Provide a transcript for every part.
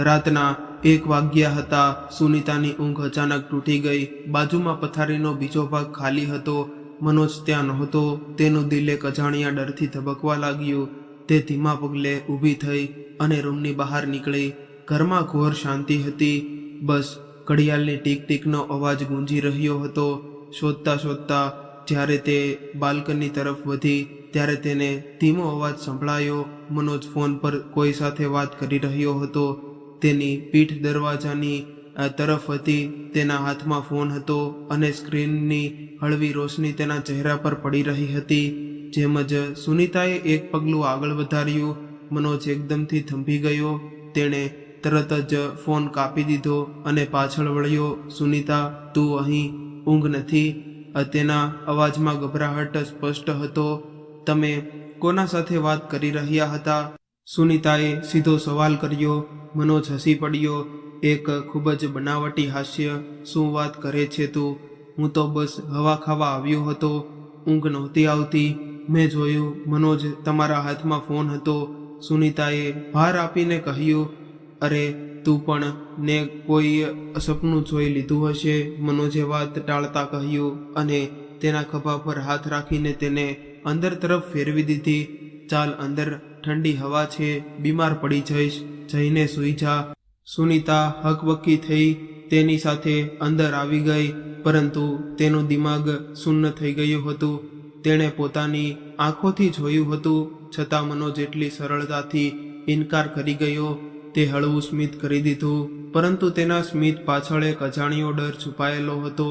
રાતના 1 વાગ્યા હતા. સુનીતાની ઊંઘ અચાનક તૂટી ગઈ. બાજુમાં પથારીનો બીજો ભાગ ખાલી હતો. મનોજ ત્યાં નહોતો. તેનું દિલ એક અજાણ્યા ડરથી ધબકવા લાગ્યું. તે ધીમા પગલે ઊભી થઈ અને રૂમની બહાર નીકળી. ઘરમાં ઘોર શાંતિ હતી. બસ ઘડિયાળની ટીક ટીકનો અવાજ ગુંજી રહ્યો હતો. શોધતા શોધતા જ્યારે તે બાલ્કની તરફ વધી ત્યારે તેને ધીમો અવાજ સંભળાયો. મનોજ ફોન પર કોઈ સાથે વાત કરી રહ્યો હતો. તેની પીઠ દરવાજાની તરફ હતી. તેના હાથમાં ફોન હતો અને સ્ક્રીનની હળવી રોશની તેના ચહેરા પર પડી રહી હતી. જેમ જ સુનીતાએ એક પગલું આગળ વધાર્યું, મનોજ એકદમથી થંભી ગયો. તેણે તરત જ ફોન કાપી દીધો અને પાછળ વળ્યો. સુનીતા, તું અહીં? ઊંઘ નથી? તેના અવાજમાં ગભરાહટ સ્પષ્ટ હતો. તમે કોના સાથે વાત કરી રહ્યા હતા? સુનીતાએ સીધો સવાલ કર્યો. મનોજ હસી પડ્યો. એક ખૂબ જ બનાવટી હાસ્ય. શું વાત કરે છે તું? હું તો બસ હવા ખાવા આવ્યો હતો. ઊંઘ નહોતી આવતી. મેં જોયું મનોજ, તમારા હાથમાં ફોન હતો. સુનીતાએ ભાર આપીને કહ્યું. અરે તું પણ ને કોઈ સપનું જોઈ લીધું હશે, મનોજે વાત ટાળતા કહ્યું અને તેના ખભા પર હાથ રાખીને તેને અંદર તરફ ફેરવી દીધી. ચાલ અંદર, ઠંડી હવા છે, બીમાર પડી જઈશ, જઈને સૂઈ જા. સુનીતા હકબકી થઈ તેની સાથે અંદર આવી ગઈ, પરંતુ તેનું દિમાગ શૂન્ય થઈ ગયું હતું. તેણે પોતાની આંખોથી જોયું હતું, છતાં મનોજ એટલી સરળતાથી ઇનકાર કરી ગયો. તે હળવું સ્મિત કરી દીધું, પરંતુ તેના સ્મિત પાછળ એક અજાણ્યો ડર છુપાયેલો હતો.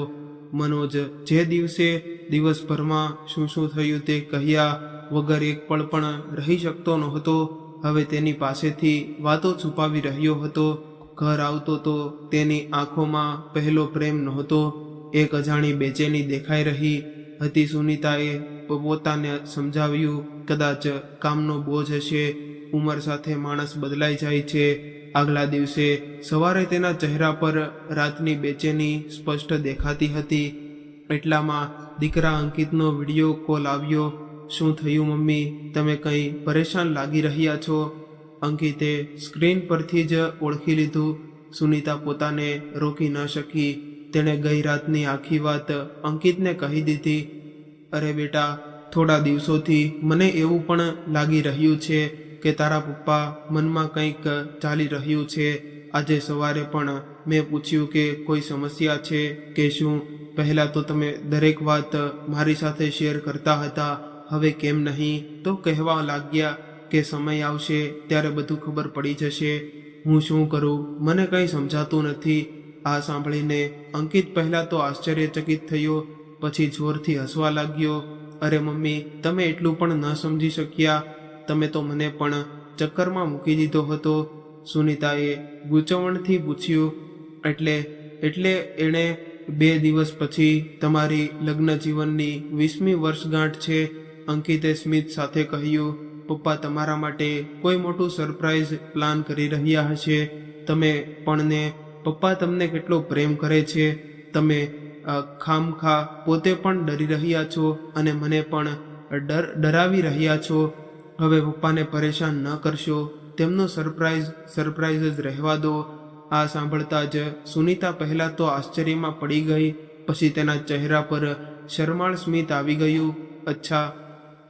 મનોજ જે દિવસે દિવસભરમાં શું શું થયું તે કહ્યા વગર એક પળ પણ રહી શકતો નહોતો, હવે તેની પાસેથી વાતો છુપાવી રહ્યો હતો. ઘર આવતો તો તેની આંખોમાં પહેલો પ્રેમ નહોતો, એક અજાણી બેચેની દેખાઈ રહી હતી. સુનીતાએ પોતાને સમજાવ્યું, કદાચ કામનો બોજ હશે, ઉંમર સાથે માણસ બદલાઈ જાય છે. આગલા દિવસે સવારે તેના ચહેરા પર રાતની બેચેની સ્પષ્ટ દેખાતી હતી. એટલામાં દીકરા અંકિતનો વિડીયો કોલ આવ્યો. શું થયું મમ્મી? તમે કંઈ પરેશાન લાગી રહ્યા છો? અંકિતે સ્ક્રીન પરથી જ ઓળખી લીધું. સુનીતા પોતાને રોકી ન શકી. તેણે ગઈ રાતની આખી વાત અંકિતને કહી દીધી. અરે બેટા, થોડા દિવસોથી મને એવું પણ લાગી રહ્યું છે કે તારા પપ્પા મનમાં કંઈક ચાલી રહ્યું છે. આજે સવારે પણ મેં પૂછ્યું કે કોઈ સમસ્યા છે કે શું. પહેલાં તો તમે દરેક વાત મારી સાથે શેર કરતા હતા, હવે કેમ નહીં? તો કહેવા લાગ્યા કે સમય આવશે ત્યારે બધું ખબર પડી જશે. હું શું કરું? મને કંઈ સમજાતું નથી. આ સાંભળીને અંકિત પહેલાં તો આશ્ચર્યચકિત થયો, પછી જોરથી હસવા લાગ્યો. અરે મમ્મી, તમે એટલું પણ ન સમજી શક્યા. તમે તો મને પણ ચક્કરમાં મૂકી દીધો હતો. સુનીતાએ ગૂંચવણથી પૂછ્યું. એટલે એણે 2 દિવસ પછી તમારી લગ્ન જીવનની 20મી વર્ષગાંઠ છે, અંકિતે સ્મિત સાથે કહ્યું. પપ્પા તમારા માટે કોઈ મોટું સરપ્રાઈઝ પ્લાન કરી રહ્યા હશે. તમે પણ ને પપ્પા તમને કેટલો પ્રેમ કરે છે. તમે ખામખા પોતે પણ ડરી રહ્યા છો અને મને પણ ડરાવી રહ્યા છો. હવે પપ્પાને પરેશાન ન કરશો. તેમનો સરપ્રાઈઝ જ રહેવા દો. આ સાંભળતા જ સુનીતા પહેલાં તો આશ્ચર્યમાં પડી ગઈ, પછી તેના ચહેરા પર શરમાળ સ્મિત આવી ગયું. અચ્છા,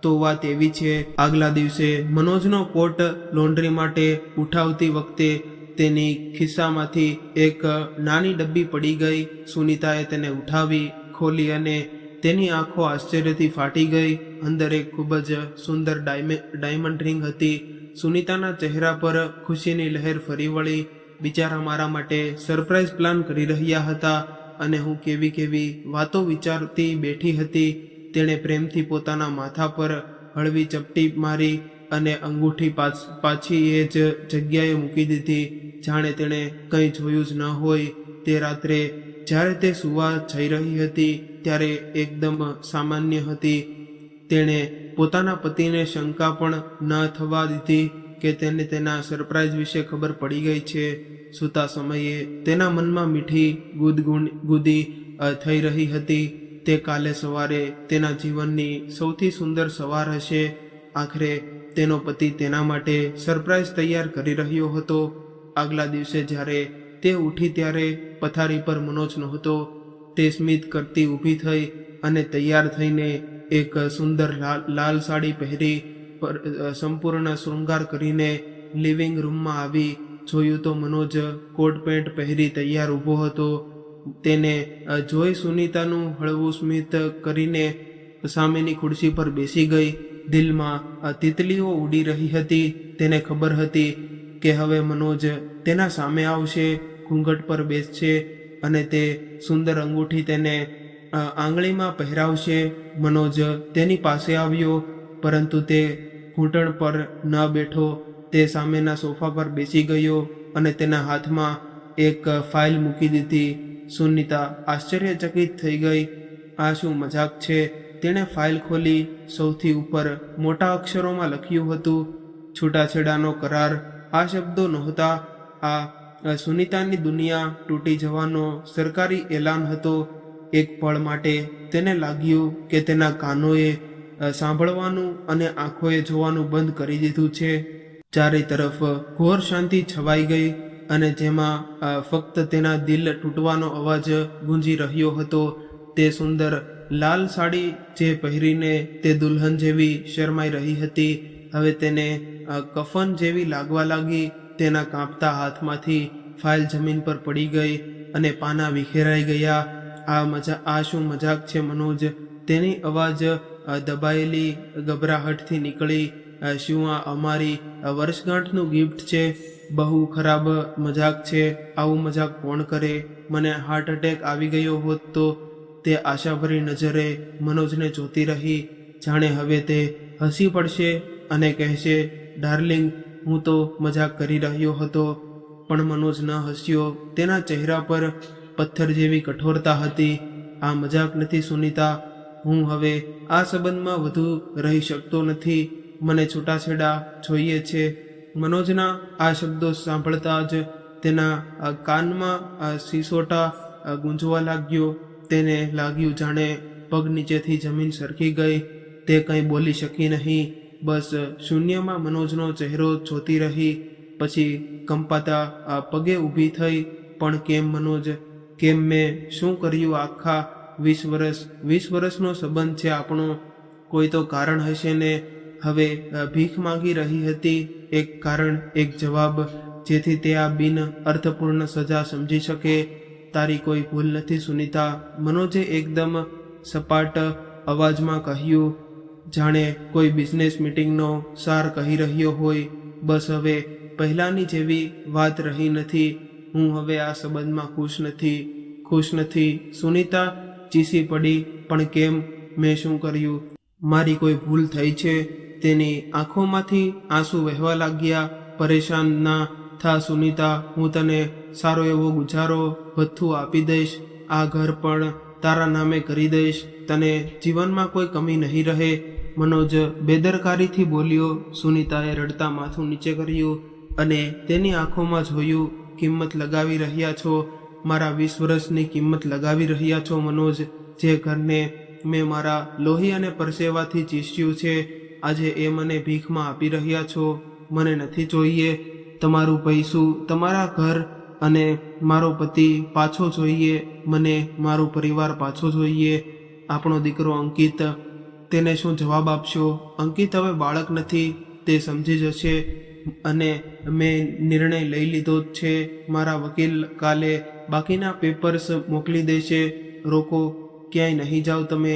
તો વાત એવી છે. આગલા દિવસે મનોજનો કોટ લોન્ડ્રી માટે ઉઠાવતી વખતે તેની ખિસ્સામાંથી એક નાની ડબ્બી પડી ગઈ. સુનીતાએ તેને ઉઠાવી, ખોલી અને તેની આંખો આશ્ચર્યથી ફાટી ગઈ. અંદર એક ખૂબ જ સુંદર ડાયમંડ રિંગ હતી. સુનીતાના ચહેરા પર ખુશીની લહેર ફરી વળી. બિચારા મારા માટે સરપ્રાઈઝ પ્લાન કરી રહ્યા હતા અને હું કેવી કેવી વાતો વિચારતી બેઠી હતી. તેણે પ્રેમથી પોતાના માથા પર હળવી ચપટી મારી અને અંગૂઠી પાછી એ જ જગ્યાએ મૂકી દીધી, જાણે તેણે કંઈ જોયું જ ન હોય. તે રાત્રે જ્યારે તે સૂવા જઈ રહી હતી ત્યારે એકદમ સામાન્ય હતી. તેણે પોતાના પતિને શંકા પણ ન થવા દીધી કે તેને તેના સરપ્રાઈઝ વિશે ખબર પડી ગઈ છે. સૂતા સમયે તેના મનમાં મીઠી ગુદગુદી થઈ રહી હતી. તે કાલે સવારે તેના જીવનની સૌથી સુંદર સવાર હશે. આખરે તેનો પતિ તેના માટે સરપ્રાઈઝ તૈયાર કરી રહ્યો હતો. આગલા દિવસે જ્યારે તે ઉઠી ત્યારે પથારી પર મનોજ નહોતો. તે સ્મિત કરતી ઊભી થઈ અને તૈયાર થઈને એક સુંદર લાલ સાડી પહેરી સંપૂર્ણ શૃંગાર કરીને લિવિંગ રૂમમાં આવી. જોયું તો મનોજ કોટ પેન્ટ પહેરી તૈયાર ઊભો હતો. તેને જોઈ સુનીતાનું હળવું સ્મિત કરીને સામેની ખુરશી પર બેસી ગઈ. દિલમાં તિતલીઓ ઉડી રહી હતી. તેને ખબર હતી કે હવે મનોજ તેના સામે આવશે, ઘૂંઘટ પર બેસશે અને તે સુંદર અંગૂઠી તેને આંગળીમાં પહેરાવશે. મનોજ તેની પાસે આવ્યો, પરંતુ તે ઘૂંટણ પર ન બેઠો. તે સામેના સોફા પર બેસી ગયો અને તેના હાથમાં એક ફાઇલ મૂકી દીધી. સુનીતા આશ્ચર્યચકિત થઈ ગઈ. આ શું મજાક છે? તેણે ફાઇલ ખોલી. સૌથી ઉપર મોટા અક્ષરોમાં લખ્યું હતું, છૂટાછેડાનો કરાર. આ શબ્દો નહોતા, આ સુનીતાની દુનિયા તૂટી જવાનો સરકારી એલાન હતો. એક પળ માટે તેને લાગ્યું કે તેના કાનોએ સાંભળવાનું અને આંખોએ જોવાનું બંધ કરી દીધું છે. ચારે તરફ ઘોર શાંતિ છવાઈ ગઈ અને જેમાં ફક્ત તેના દિલ તૂટવાનો અવાજ ગુંજી રહ્યો હતો. તે સુંદર લાલ સાડી જે પહેરીને તે દુલ્હન જેવી શરમાઈ રહી હતી, હવે તેને કફન જેવી લાગવા લાગી. તેના કાંપતા હાથમાંથી ફાઇલ જમીન પર પડી ગઈ અને પાના વિખેરાઈ ગયા. આ શું મજાક છે મનોજ? તેની અવાજ દબાયેલી ગભરાહટથી નીકળી. શું આ અમારી વર્ષગાંઠનું ગિફ્ટ છે? બહુ ખરાબ મજાક છે. આવું મજાક કોણ કરે? મને હાર્ટ એટેક આવી ગયો હોત તો? તે આશાભરી નજરે મનોજને જોતી રહી, જાણે હવે તે હસી પડશે અને કહેશે, ડાર્લિંગ, હું તો મજાક કરી રહ્યો હતો. પણ મનોજ ન હસ્યો. તેના ચહેરા પર પથ્થર જેવી કઠોરતા હતી. આ મજાક નથી સુનીતા. હું હવે આ સંબંધમાં વધુ રહી શકતો નથી. મને છૂટાછેડા જોઈએ છે. મનોજના આ શબ્દો સાંભળતા જ તેના કાનમાં સિસોટા ગુંજવા લાગ્યો. તેને લાગ્યું જાણે પગ નીચેથી જમીન સરકી ગઈ. તે કંઈ બોલી શકી નહીં. બસ શૂન્યમાં મનોજનો ચહેરો જોતી રહી. પછી કંપાતા પગે ઊભી થઈ. પણ કેમ મનોજ? કેમ? મેં શું કર્યું? આખા 20 વર્ષનો સંબંધ છે આપણો. કોઈ તો કારણ હશે ને? હવે ભીખ માંગી રહી હતી. એક કારણ, એક જવાબ, જેથી તે આ બિન અર્થપૂર્ણ સજા સમજી શકે. તારી કોઈ ભૂલ નથી સુનીતા, મનોજે એકદમ સપાટ અવાજમાં કહ્યું, જાણે કોઈ બિઝનેસ મીટિંગનો સાર કહી રહ્યો હોય. બસ હવે પહેલાંની જેવી વાત રહી નથી. હું હવે આ સંબંધમાં ખુશ નથી. સુનીતા ચીસી પડી. પણ કેમ? મેં શું કર્યું? મારી કોઈ ભૂલ થઈ છે? તેની આંખોમાંથી આંસુ વહેવા લાગ્યા. પરેશાન ના થા સુનીતા, હું તને સારો એવો ગુજારો ભથ્થું આપી દઈશ. આ ઘર પણ તારા નામે કરી દઈશ. તને જીવનમાં કોઈ કમી નહીં રહે. મનોજ બેદરકારીથી બોલ્યો. સુનીતાએ રડતા માથું નીચે કર્યું અને તેની આંખોમાં જોયું. કિંમત લગાવી રહ્યા છો? મારા 20 વર્ષની કિંમત લગાવી રહ્યા છો મનોજ? જે ઘરને મેં મારા લોહી અને પરસેવાથી ચીસ્યું છે, આજે એ મને ભીખમાં આપી રહ્યા છો? મને નથી જોઈએ તમારું પૈસું, તમારા ઘર અને મારો પતિ પાછો જોઈએ. મને મારો પરિવાર પાછો જોઈએ. આપણો દીકરો અંકિત, તેને શું જવાબ આપશો? અંકિત હવે બાળક નથી, તે સમજી જશે અને મેં નિર્ણય લઈ લીધો જ છે. મારા વકીલ કાલે બાકીના પેપર્સ મોકલી દેશે. રોકો, ક્યાંય નહીં જાઓ તમે.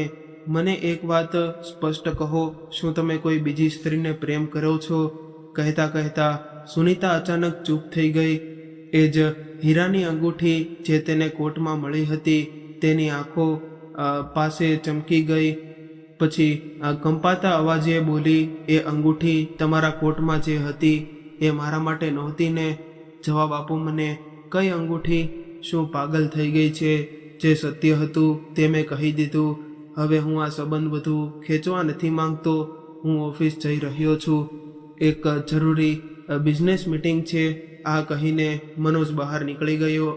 મને એક વાત સ્પષ્ટ કહો, શું તમે કોઈ બીજી સ્ત્રીને પ્રેમ કરો છો? કહેતા સુનીતા અચાનક ચૂપ થઈ ગઈ. એ જ હીરાની અંગૂઠી જે તેને કોર્ટમાં મળી હતી, તેની આંખો પાસે ચમકી ગઈ. પછી કંપાતા અવાજે બોલી, એ અંગૂઠી તમારા કોર્ટમાં જે હતી એ મારા માટે નહોતી ને? જવાબ આપો મને, કઈ અંગૂઠી? શું પાગલ થઈ ગઈ છે? જે સત્ય હતું તે મેં કહી દીધું. હવે હું આ સંબંધ વધુ ખેંચવા નથી માંગતો. હું ઓફિસ જઈ રહ્યો છું. એક જરૂરી બિઝનેસ મીટિંગ છે. આ કહીને મનોજ બહાર નીકળી ગયો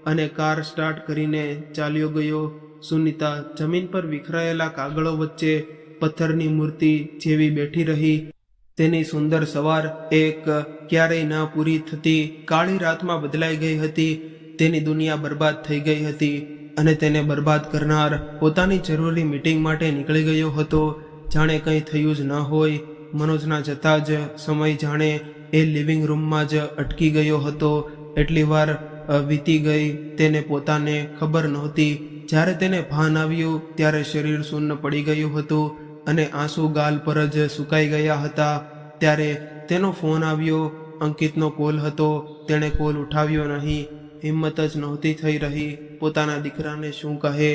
અને કાર સ્ટાર્ટ કરીને ચાલ્યો ગયો. સુનીતા જમીન પર વિખરાયેલા કાગળો વચ્ચે પથ્થરની મૂર્તિ જેવી બેઠી રહી. તેની સુંદર સવાર એક ક્યારેય ના પૂરી થતી કાળી રાતમાં બદલાઈ ગઈ હતી. તેની દુનિયા બરબાદ થઈ ગઈ હતી અને તેને બરબાદ કરનાર પોતાની જરૂરી મીટિંગ માટે નીકળી ગયો હતો. જાણે કંઈ થયું જ ન હોય. મનોજના જતા જ સમય જાણે એ લિવિંગ રૂમમાં જ અટકી ગયો હતો. એટલી વાર વીતી ગઈ તેને પોતાને ખબર નહોતી. જ્યારે તેને ભાન આવ્યું ત્યારે શરીર શૂન્ય પડી ગયું હતું અને આંસુ ગાલ પર જ સુકાઈ ગયા હતા. ત્યારે તેનો ફોન આવ્યો. અંકિતનો કોલ હતો. તેણે કોલ ઉઠાવ્યો નહીં. હિંમત જ નહોતી થઈ રહી પોતાના દીકરાને શું કહે.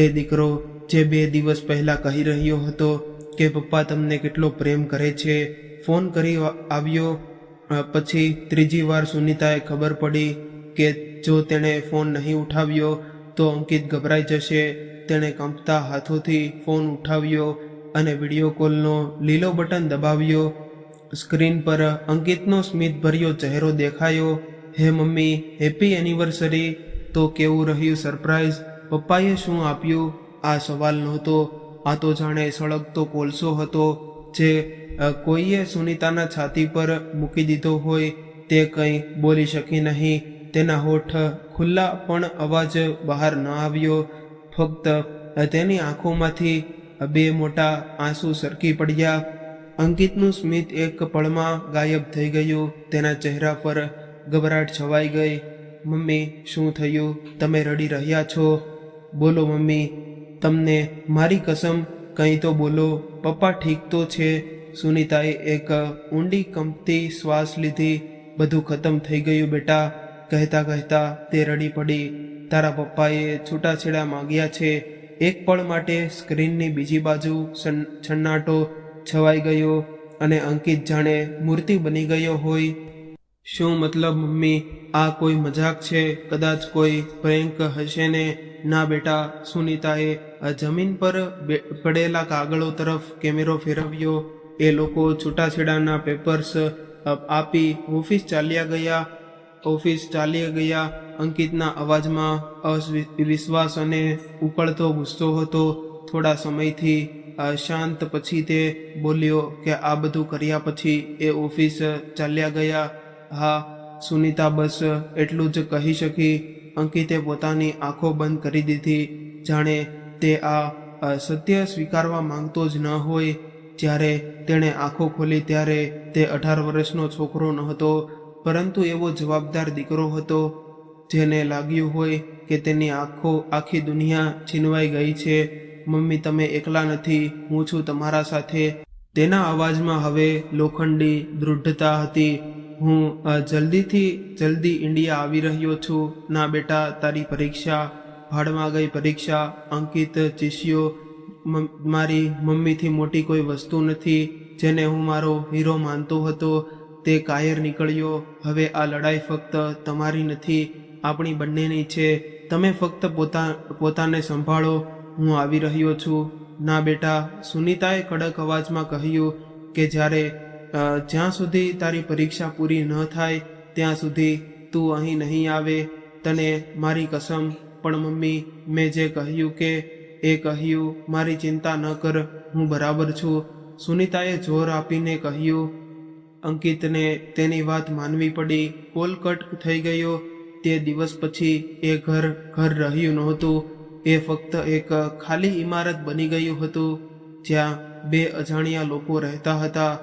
એ દીકરો જે 2 દિવસ પહેલા કહી રહ્યો હતો કે પપ્પા તમને કેટલો પ્રેમ કરે છે, ફોન કરી આવ્યો. પછી ત્રીજી વાર સુનીતાએ ખબર પડી કે જો તેણે ફોન નહીં ઉઠાવ્યો તો અંકિત ગભરાઈ જશે. તેણે કંપતા હાથોથી ફોન ઉઠાવ્યો અને વિડીયો કોલનો લીલો બટન દબાવ્યો. સ્ક્રીન પર અંકિતનો સ્મિતભર્યો ચહેરો દેખાયો. હે મમ્મી, હેપી એનિવર્સરી. તો કેવું રહ્યું સરપ્રાઈઝ? પપ્પાએ શું આપ્યું? આ સવાલ નહોતો. આ તો જાણે સળગતો કોલસો હતો જે કોઈએ સુનીતાના છાતી પર મૂકી દીધો હોય. તે કંઈ બોલી શકી નહીં. તેના હોઠ ખુલ્લા પણ અવાજ બહાર ન આવ્યો. ફક્ત તેની આંખોમાંથી 2 મોટા આંસુ સરકી પડ્યા. અંકિતનું સ્મિત એક પળમાં ગાયબ થઈ ગયું. તેના ચહેરા પર ગભરાટ છવાઈ ગઈ. મમ્મી, શું થયું? તમે રડી રહ્યા છો? બોલો મમ્મી, તમને મારી કસમ કંઈ તો બોલો. પપ્પા ઠીક તો છે? સુનીતાએ એક ઊંડી કંપતી શ્વાસ લીધી. બધું ખતમ થઈ ગયું બેટા. કહેતા કહેતા તે રડી પડી. તારા પપ્પાએ છૂટાછેડા માંગ્યા છે. એક પળ માટે સ્ક્રીનની બીજી બાજુ છન્નાટો છવાઈ ગયો અને અંકિત જાણે મૂર્તિ બની ગયો હોય. શું મતલબ મમ્મી? આ કોઈ મજાક છે? કદાચ કોઈ પ્રેન્ક હશે ને? ના બેટા. સુનીતાએ જમીન પર પડેલા કાગળો તરફ કેમેરો ફેરવ્યો. એ લોકો છૂટાછેડાના પેપર્સ આપી ઓફિસ ચાલ્યા ગયા. અંકિતના અવાજમાં અવિશ્વાસ અને ઉકળતો ગુસ્સો હતો. થોડા સમયથી શાંત પછી તે બોલ્યો કે આ બધું કર્યા પછી એ ઓફિસ ચાલ્યા ગયા. હા, સુનીતા બસ એટલું જ કહી શકી. અંકિતે પોતાની આંખો બંધ કરી દીધી. જાણે તે આ સત્ય સ્વીકારવા માંગતો જ ન હોય. જ્યારે તેણે આંખો ખોલી ત્યારે તે 18 વર્ષનો છોકરો નહોતો, પરંતુ એવો જવાબદાર દીકરો હતો જેને લાગ્યું હોય કે તેની આખી દુનિયા છીનવાઈ ગઈ છે. મમ્મી, તમે એકલા નથી. હું છું તમારા સાથે. તેના અવાજમાં હવે લોખંડી દૃઢતા હતી. હું જલ્દીથી જલ્દી ઇન્ડિયા આવી રહ્યો છું. ના બેટા, તારી પરીક્ષા ભાડમાં ગઈ. પરીક્ષા. અંકિત ચીસ્યો. મારી મમ્મીથી મોટી કોઈ વસ્તુ નથી જેને હું મારો હીરો માનતો હતો. તે કાયર નીકળ્યો. હવે આ લડાઈ ફક્ત તમારી નથી, આપણી બંનેની છે. તમે ફક્ત પોતાને સંભાળો. હું આવી રહ્યો છું. ના બેટા, સુનીતાએ કડક અવાજમાં કહ્યું કે જ્યાં સુધી તારી પરીક્ષા પૂરી ન થાય ત્યાં સુધી તું અહીં નહીં આવે. તને મારી કસમ. પણ મમ્મી, મેં જે કહ્યું એ કહ્યું. મારી ચિંતા ન કર, હું બરાબર છું. સુનીતાએ જોર આપીને કહ્યું. અંકિતને તેની વાત માનવી પડી. કોલ કટ થઈ ગયો. તે દિવસ પછી એ ઘર રહ્યું નહોતું. એ ફક્ત એક ખાલી ઇમારત બની ગયું હતું જ્યાં 2 અજાણ્યા લોકો રહેતા હતા.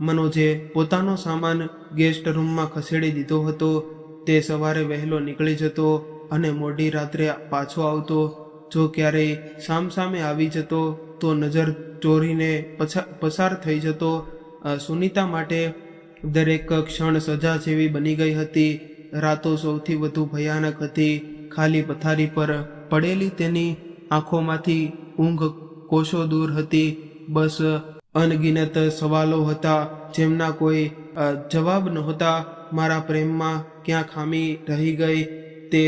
મનોજે પોતાનો સામાન ગેસ્ટ રૂમમાં ખસેડી દીધો હતો. તે સવારે વહેલો નીકળી જતો અને મોડી રાત્રે પાછો આવતો. જો ક્યારેય સામસામે આવી જતો તો નજર ચોરીને પસાર થઈ જતો. સુનીતા માટે દરેક ક્ષણ સજા જેવી બની ગઈ હતી. રાતો સૌથી વધુ ભયાનક હતી. ખાલી પથારી પર પડેલી તેની આંખોમાંથી ઊંઘ કોશો દૂર હતી. બસ અનગિનત સવાલો હતા જેમના કોઈ જવાબ નહોતા. મારા પ્રેમમાં ક્યાં ખામી રહી ગઈ? તે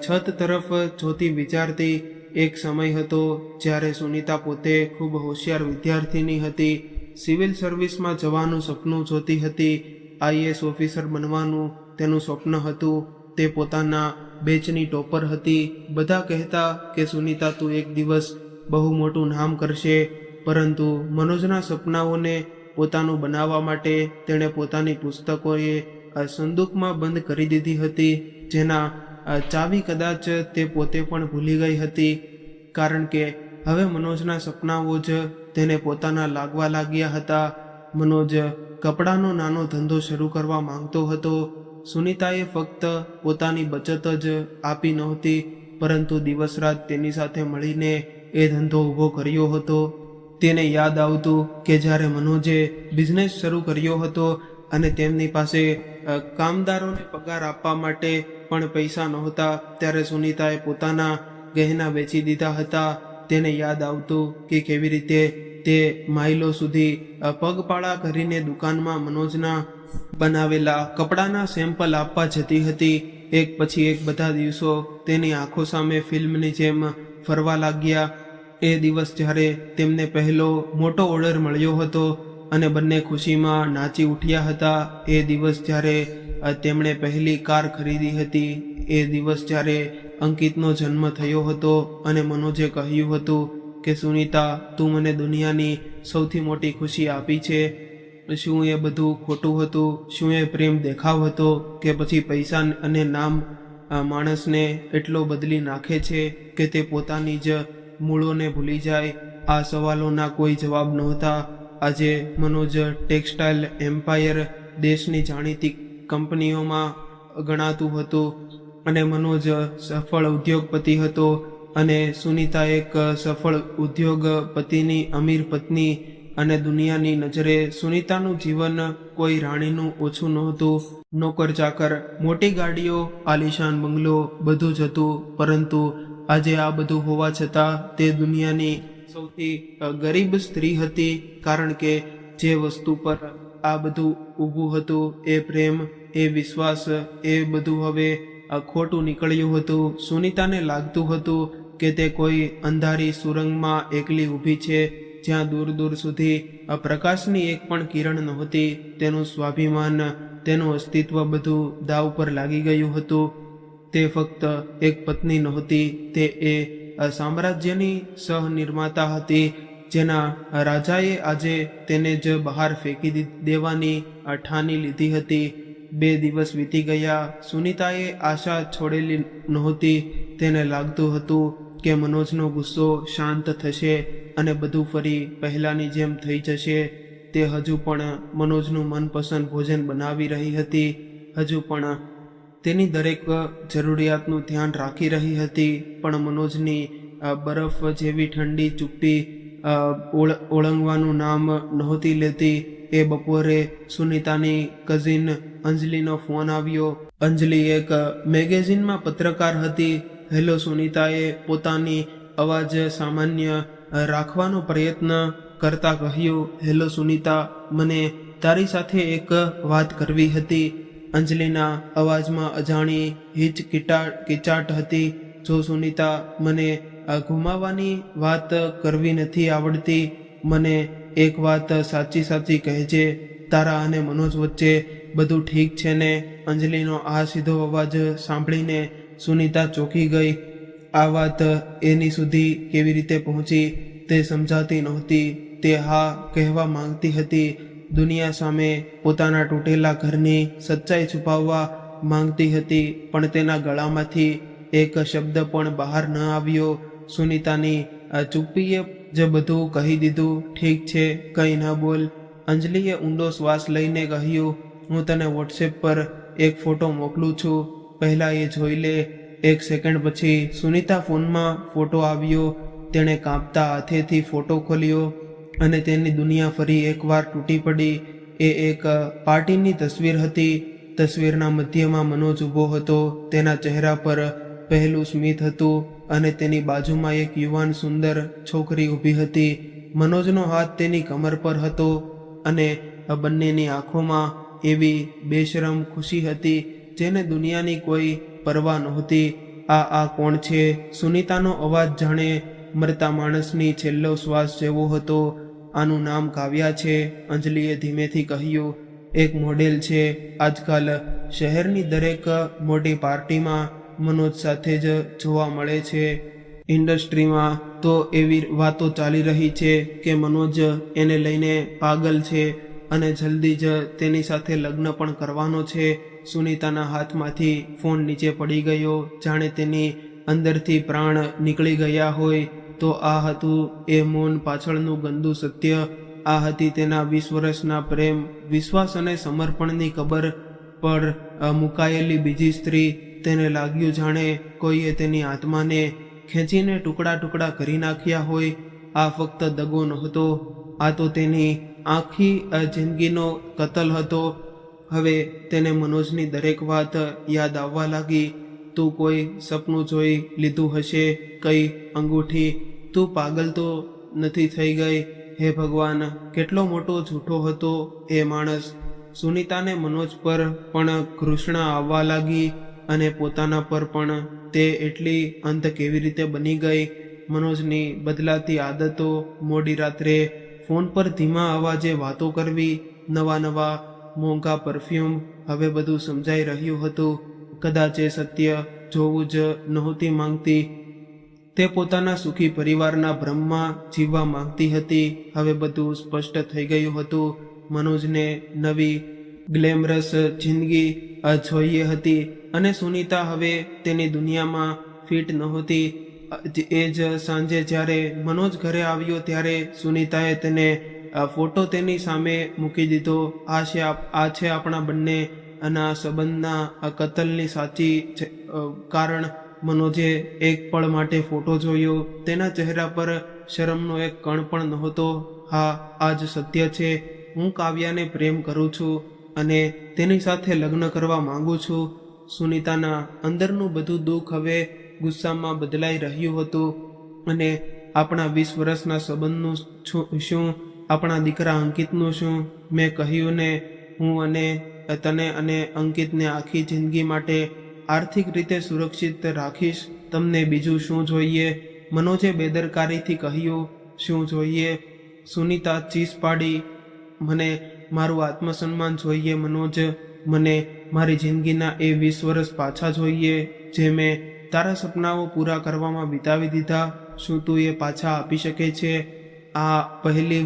છત તરફ જોતી વિચારતી. એક સમય હતો જ્યારે સુનીતા પોતે ખૂબ હોશિયાર વિદ્યાર્થીની હતી. સિવિલ સર્વિસમાં જવાનું સપનું જોતી હતી. IAS ઓફિસર બનવાનું તેનું સ્વપ્ન હતું. તે પોતાના બેચની ટોપર હતી. બધા કહેતા કે સુનીતા, તું એક દિવસ બહુ મોટું નામ કરશે. પરંતુ મનોજના સપનાઓને પોતાનું બનાવવા માટે તેણે પોતાની પુસ્તકોએ સંદૂકમાં બંધ કરી દીધી હતી, જેના ચાવી કદાચ તે પોતે પણ ભૂલી ગઈ હતી, કારણ કે હવે મનોજના સપનાઓ જ તેને પોતાના લાગવા લાગ્યા હતા. મનોજ કપડાનો નાનો ધંધો શરૂ કરવા માંગતો હતો. સુનીતાએ ફક્ત પોતાની બચત જ આપી નહોતી, પરંતુ દિવસ રાત તેની સાથે મળીને એ ધંધો ઊભો કર્યો હતો. તેને યાદ આવતું કે જ્યારે મનોજે બિઝનેસ શરૂ કર્યો હતો અને તેમની પાસે કામદારોને પગાર આપવા માટે પણ પૈસા નહોતા, ત્યારે સુનીતાએ પોતાના ગહેના વેચી દીધા હતા. તેને યાદ આવતું કે કેવી રીતે તે માઇલો સુધી પગપાળા કરીને દુકાનમાં મનોજના બનાવેલા કપડાના સેમ્પલ આપવા જતી હતી. એક પછી એક બધા દિવસો તેની આંખો સામે ફિલ્મની જેમ ફરવા લાગ્યા. એ દિવસ જ્યારે તેમને પહેલો મોટો ઓર્ડર મળ્યો હતો અને બંને ખુશીમાં નાચી ઉઠ્યા હતા. એ દિવસ જ્યારે તેમણે પહેલી કાર ખરીદી હતી. એ દિવસ જ્યારે અંકિતનો જન્મ થયો હતો અને મનોજે કહ્યું હતું કે સુનીતા, તું મને દુનિયાની સૌથી મોટી ખુશી આપી છે. શું એ બધું ખોટું હતું? શું એ પ્રેમ દેખાવ હતો કે પછી પૈસા અને નામ માણસને એટલો બદલી નાખે છે કે તે પોતાની જ મૂળોને ભૂલી જાય? આ સવાલોના કોઈ જવાબ નહોતા. આજે મનોજ ટેક્સટાઇલ એમ્પાયર દેશની જાણીતી કંપનીઓમાં ગણાતું હતું અને મનોજ સફળ ઉદ્યોગપતિ હતો અને સુનીતા એક સફળ ઉદ્યોગપતિની અમીર પત્ની. અને દુનિયાની નજરે સુનીતાનું જીવન કોઈ રાણીનું ઓછું નહોતું. નોકર ચાકર, મોટી ગાડીઓ, આલિશાન બંગલો બધું જ હતું, પરંતુ આજે આ બધું હોવા છતાં તે દુનિયાની સૌથી ગરીબ સ્ત્રી હતી, કારણ કે જે વસ્તુ પર આ બધું ઊભું હતું, એ પ્રેમ, એ વિશ્વાસ, એ બધું હવે ખોટું નીકળ્યું હતું. સુનીતાને લાગતું હતું કે તે કોઈ અંધારી સુરંગમાં એકલી ઊભી છે, જ્યાં દૂર દૂર સુધી પ્રકાશની એક પણ કિરણ નહોતી. તેનું સ્વાભિમાન, તેનું અસ્તિત્વ બધું દાવ પર લાગી ગયું હતું. તે ફક્ત એક પત્ની નહોતી, તે એ સામ્રાજ્યની સહનિર્માતા હતી, જેના રાજાએ આજે તેને જ બહાર ફેંકી દેવાની ઠાની લીધી હતી. 2 દિવસ વીતી ગયા. સુનીતાએ આશા છોડેલી નહોતી. તેને લાગતું હતું કે મનોજનો ગુસ્સો શાંત થશે અને બધું ફરી પહેલાની જેમ થઈ જશે. તે હજુ પણ મનોજનું મનપસંદ ભોજન બનાવી રહી હતી, હજુ પણ તેની દરેક જરૂરિયાતનું ધ્યાન રાખી રહી હતી, પણ મનોજની બરફ જેવી ઠંડી ચુપ્પી ઓળંગવાનું નામ નહોતી લેતી. એ બપોરે સુનીતાની કઝિન અંજલિનો ફોન આવ્યો. અંજલિ એક મેગેઝિનમાં પત્રકાર હતી. હેલો, સુનીતાએ પોતાની અવાજ સામાન્ય રાખવાનો પ્રયત્ન કરતા કહ્યું. હેલો સુનીતા, મને તારી સાથે એક વાત કરવી હતી. અંજલિના અવાજમાં અજાણી હિચકિચાટ હતી. જો સુનીતા, મને ગુમાવવાની વાત કરવી નથી આવડતી. મને એક વાત સાચી સાચી કહેજે, તારા અને મનોજ વચ્ચે બધું ઠીક છે ને? અંજલિનો આ સીધો અવાજ સાંભળીને સુનીતા ચોંકી ગઈ. આ વાત એની સુધી કેવી રીતે પહોંચી તે સમજાતી નહોતી. તે હા કહેવા માંગતી હતી, દુનિયા સામે પોતાના તૂટેલા ઘરની સચ્ચાઈ છુપાવવા માંગતી હતી, પણ તેના ગળામાંથી એક શબ્દ પણ બહાર ન આવ્યો. સુનીતાની ચુપ્પીએ જ બધું કહી દીધું. ઠીક છે, કંઈ ન બોલ. અંજલિએ ઊંડો શ્વાસ લઈને કહ્યું, હું તને વોટ્સએપ પર એક ફોટો મોકલું છું, પહેલાં એ જોઈ લે. 1 સેકન્ડ પછી સુનીતા ફોનમાં ફોટો આવ્યો. તેણે કાંપતા હાથેથી ફોટો ખોલ્યો અને તેની દુનિયા ફરી એકવાર તૂટી પડી. એ એક પાર્ટીની તસવીર હતી. તસવીરના મધ્યમાં મનોજ ઊભો હતો. તેના ચહેરા પર પહેલું સ્મિત હતું અને તેની બાજુમાં એક યુવાન સુંદર છોકરી ઊભી હતી. મનોજનો હાથ તેની કમર પર હતો અને બંનેની આંખોમાં એવી બેશરમ ખુશી હતી જેને દુનિયાની કોઈ પરવા નહોતી. આ કોણ છે? સુનીતાનો અવાજ જાણે મરતા માણસની છેલ્લો શ્વાસ જેવો હતો. આનું નામ કાવ્યા છે, અંજલિએ ધીમેથી કહ્યું. એક મોડેલ છે. આજકાલ શહેરની દરેક મોટી પાર્ટીમાં મનોજ સાથે જ જોવા મળે છે. ઇન્ડસ્ટ્રીમાં તો એવી વાતો ચાલી રહી છે કે મનોજ એને લઈને પાગલ છે. અને જલ્દી જ તેની સાથે લગ્ન પણ કરવાનો છે. સુનીતાના હાથમાંથી ફોન નીચે પડી ગયો, જાણે તેની અંદરથી પ્રાણ નીકળી ગયા હોય. તો આ હતું એ મૌન પાછળનું ગંદુ સત્ય. આ હતી તેના 20 વર્ષના પ્રેમ, વિશ્વાસ અને સમર્પણની કબર પર મુકાયેલી બીજી સ્ત્રી. તેને લાગ્યું જાણે કોઈએ તેની આત્માને ખેંચીને ટુકડા ટુકડા કરી નાખ્યા હોય. આ ફક્ત દગો નહોતો, આ તો તેની આખી જિંદગીનો કતલ હતો. હવે તેને મનોજની દરેક વાત યાદ આવવા લાગી. તું કોઈ સપનું જોઈ લીધું હશે, કઈ અંગૂઠી, તું પાગલ તો નથી થઈ ગઈ? હે ભગવાન, કેટલો મોટો જૂઠો હતો એ માણસ. સુનીતાને મનોજ પર પણ ઘૃષ્ણા આવવા લાગી અને પોતાના પર પણ. તે એટલી અંત કેવી રીતે બની ગઈ? મનોજની બદલાતી આદતો, મોડી રાત્રે ફોન પર ધીમા અવાજે વાતો કરવી, નવા મોંઘા પરફ્યુમ, હવે બધું સમજાઈ રહ્યું હતું. કદાચ એ સત્ય જોવું જ નહોતી માંગતી. તે પોતાના સુખી પરિવારના ભ્રમમાં જીવવા માંગતી હતી. હવે બધું સ્પષ્ટ થઈ ગયું હતું. મનોજને નવી ગ્લેમરસ જિંદગી જોઈએ હતી અને સુનીતા હવે તેની દુનિયામાં ફિટ નહોતી. એ જ સાંજે જ્યારે મનોજ ઘરે આવ્યો ત્યારે સુનીતાએ તેને ફોટો તેની સામે મૂકી દીધો. આ છે આપણા બંને અને આ સંબંધના કતલની સાચી કારણ. મનોજે એક પળ માટે ફોટો જોયો. તેના ચહેરા પર શરમનો એક કણ પણ નહોતો. હા, આ જ સત્ય છે. હું કાવ્યાને પ્રેમ કરું છું અને તેની સાથે લગ્ન કરવા માંગુ છું. સુનીતાના અંદરનું બધું દુઃખ હવે ગુસ્સામાં બદલાઈ રહ્યું હતું. અને આપણા 20 વર્ષના સંબંધનું શું, આપણા દીકરા અંકિતનું શું? મેં કહ્યું ને, હું અને તને અને અંકિતને આખી જિંદગી માટે આર્થિક રીતે સુરક્ષિત રાખીશ. તમને બીજું શું જોઈએ? મનોજે બેદરકારીથી કહ્યું. શું જોઈએ? સુનીતા ચીસ પાડી. મને મારું આત્મસન્માન જોઈએ મનોજ. મને મારી જિંદગીના એ 20 વર્ષ પાછા જોઈએ જે મેં તારા સપનાઓ પૂરા કરવામાં વિતાવી દીધા. શું તું એ પાછા આપી શકે છે? આ પહેલી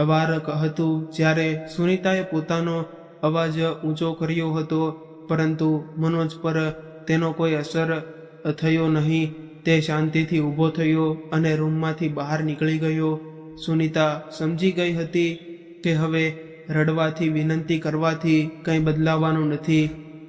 વાર હતું જ્યારે સુનીતાએ પોતાનો અવાજ ઊંચો કર્યો હતો, પરંતુ મનોજ પર તેનો કોઈ અસર થયો નહીં. તે શાંતિથી ઊભો થયો અને રૂમમાંથી બહાર નીકળી ગયો. સુનીતા સમજી ગઈ હતી કે હવે રડવાથી, વિનંતી કરવાથી કંઈ બદલાવાનું નથી.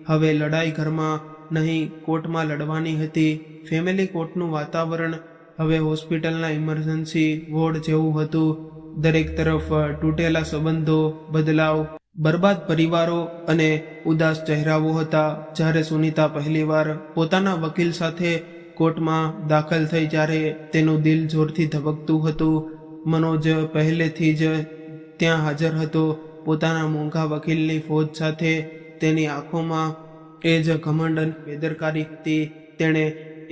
હવે લડાઈ ઘરમાં નહીં, કોર્ટમાં લડવાની હતી. ફેમિલી કોર્ટનું વાતાવરણ હવે હોસ્પિટલના ઇમરજન્સી વોર્ડ જેવું હતું. દરેક તરફ તૂટેલા સંબંધો, બદલાવ, બરબાદ પરિવારો અને ઉદાસ ચહેરાઓ હતા. જ્યારે સુનીતા પહેલીવાર પોતાના વકીલ સાથે કોર્ટમાં દાખલ થઈ ત્યારે તેનું દિલ જોરથી ધબકતું હતું. મનોજ પહેલેથી જ ત્યાં હાજર હતો, પોતાના મોંઘા વકીલની ફોજ સાથે. તેની આંખોમાં એ જ ઘમંડ અને બેદરકારી હતી. તેણે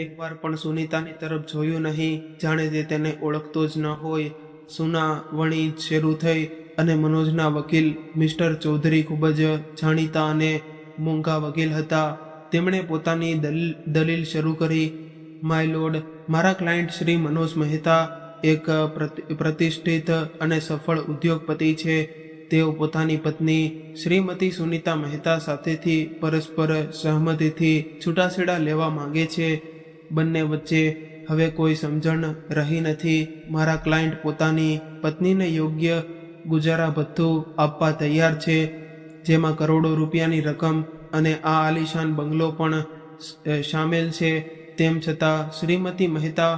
એકવાર પણ સુનીતાની તરફ જોયું નહીં, જાણે તે તેને ઓળખતો જ ન હોય. સુનાવણી શરૂ થઈ અને મનોજના વકીલ મિસ્ટર ચૌધરી ખૂબ જ જાણીતા અને મોંઘા વકીલ હતા. તેમણે પોતાની દલીલ શરૂ કરી. માય લોર્ડ, મારા ક્લાયન્ટ શ્રી મનોજ મહેતા એક પ્રતિષ્ઠિત અને સફળ ઉદ્યોગપતિ છે. તેઓ પોતાની પત્ની શ્રીમતી સુનીતા મહેતા સાથેથી પરસ્પર સહમતિથી છૂટાછેડા લેવા માંગે છે. બંને વચ્ચે હવે કોઈ સમજણ રહી નથી. મારા ક્લાયન્ટ પોતાની પત્નીને યોગ્ય ગુજારા ભથ્થું આપવા તૈયાર છે, જેમાં કરોડો રૂપિયાની રકમ અને આ આલિશાન બંગલો પણ સામેલ છે. તેમ છતાં શ્રીમતી મહેતા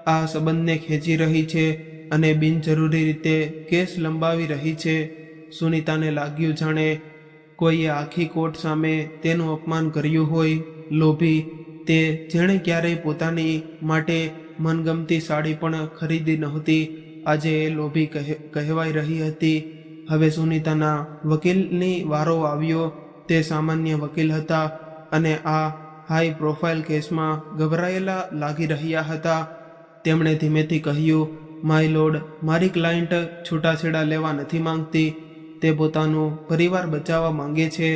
આ સંબંધને ખેંચી રહી છે અને બિનજરૂરી રીતે કેસ લંબાવી રહી છે. સુનીતાને લાગ્યું જાણે કોઈએ આખી કોર્ટ સામે તેનું અપમાન કર્યું હોય. લોભી, તે જેણે ક્યારેય પોતાની માટે મનગમતી સાડી પણ ખરીદી નહોતી, આજે એ લોભી કહેવાઈ રહી હતી. હવે સુનીતાના વકીલની વારો આવ્યો. તે સામાન્ય વકીલ હતા અને આ હાઈ પ્રોફાઇલ કેસમાં ગભરાયેલા લાગી રહ્યા હતા. તેમણે ધીમેથી કહ્યું, માય લોર્ડ, મારી ક્લાયન્ટ છૂટાછેડા લેવા નથી માંગતી. તે પોતાનું પરિવાર બચાવવા માંગે છે.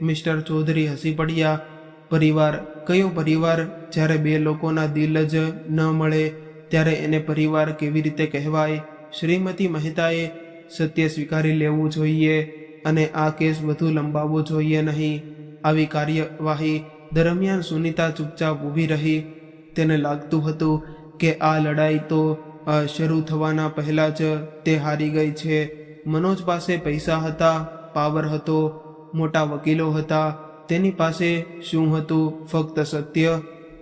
મિસ્ટર ચૌધરી હસી પડ્યા. પરિવાર? કયો પરિવાર? જ્યારે બે લોકોના દિલ જ ન મળે ત્યારે એને પરિવાર કેવી રીતે કહેવાય? શ્રીમતી મહેતાએ સત્ય સ્વીકારી લેવું જોઈએ અને આ કેસ વધુ લંબાવવો જોઈએ નહીં. આવી કાર્યવાહી દરમિયાન સુનીતા ચૂપચાપ ઊભી રહી. તેને લાગતું હતું કે આ લડાઈ તો શરૂ થવાના પહેલા જ તે હારી ગઈ છે. મનોજ પાસે પૈસા હતા, પાવર હતો, મોટા વકીલો હતા. તેની પાસે શું હતું? ફક્ત સત્ય.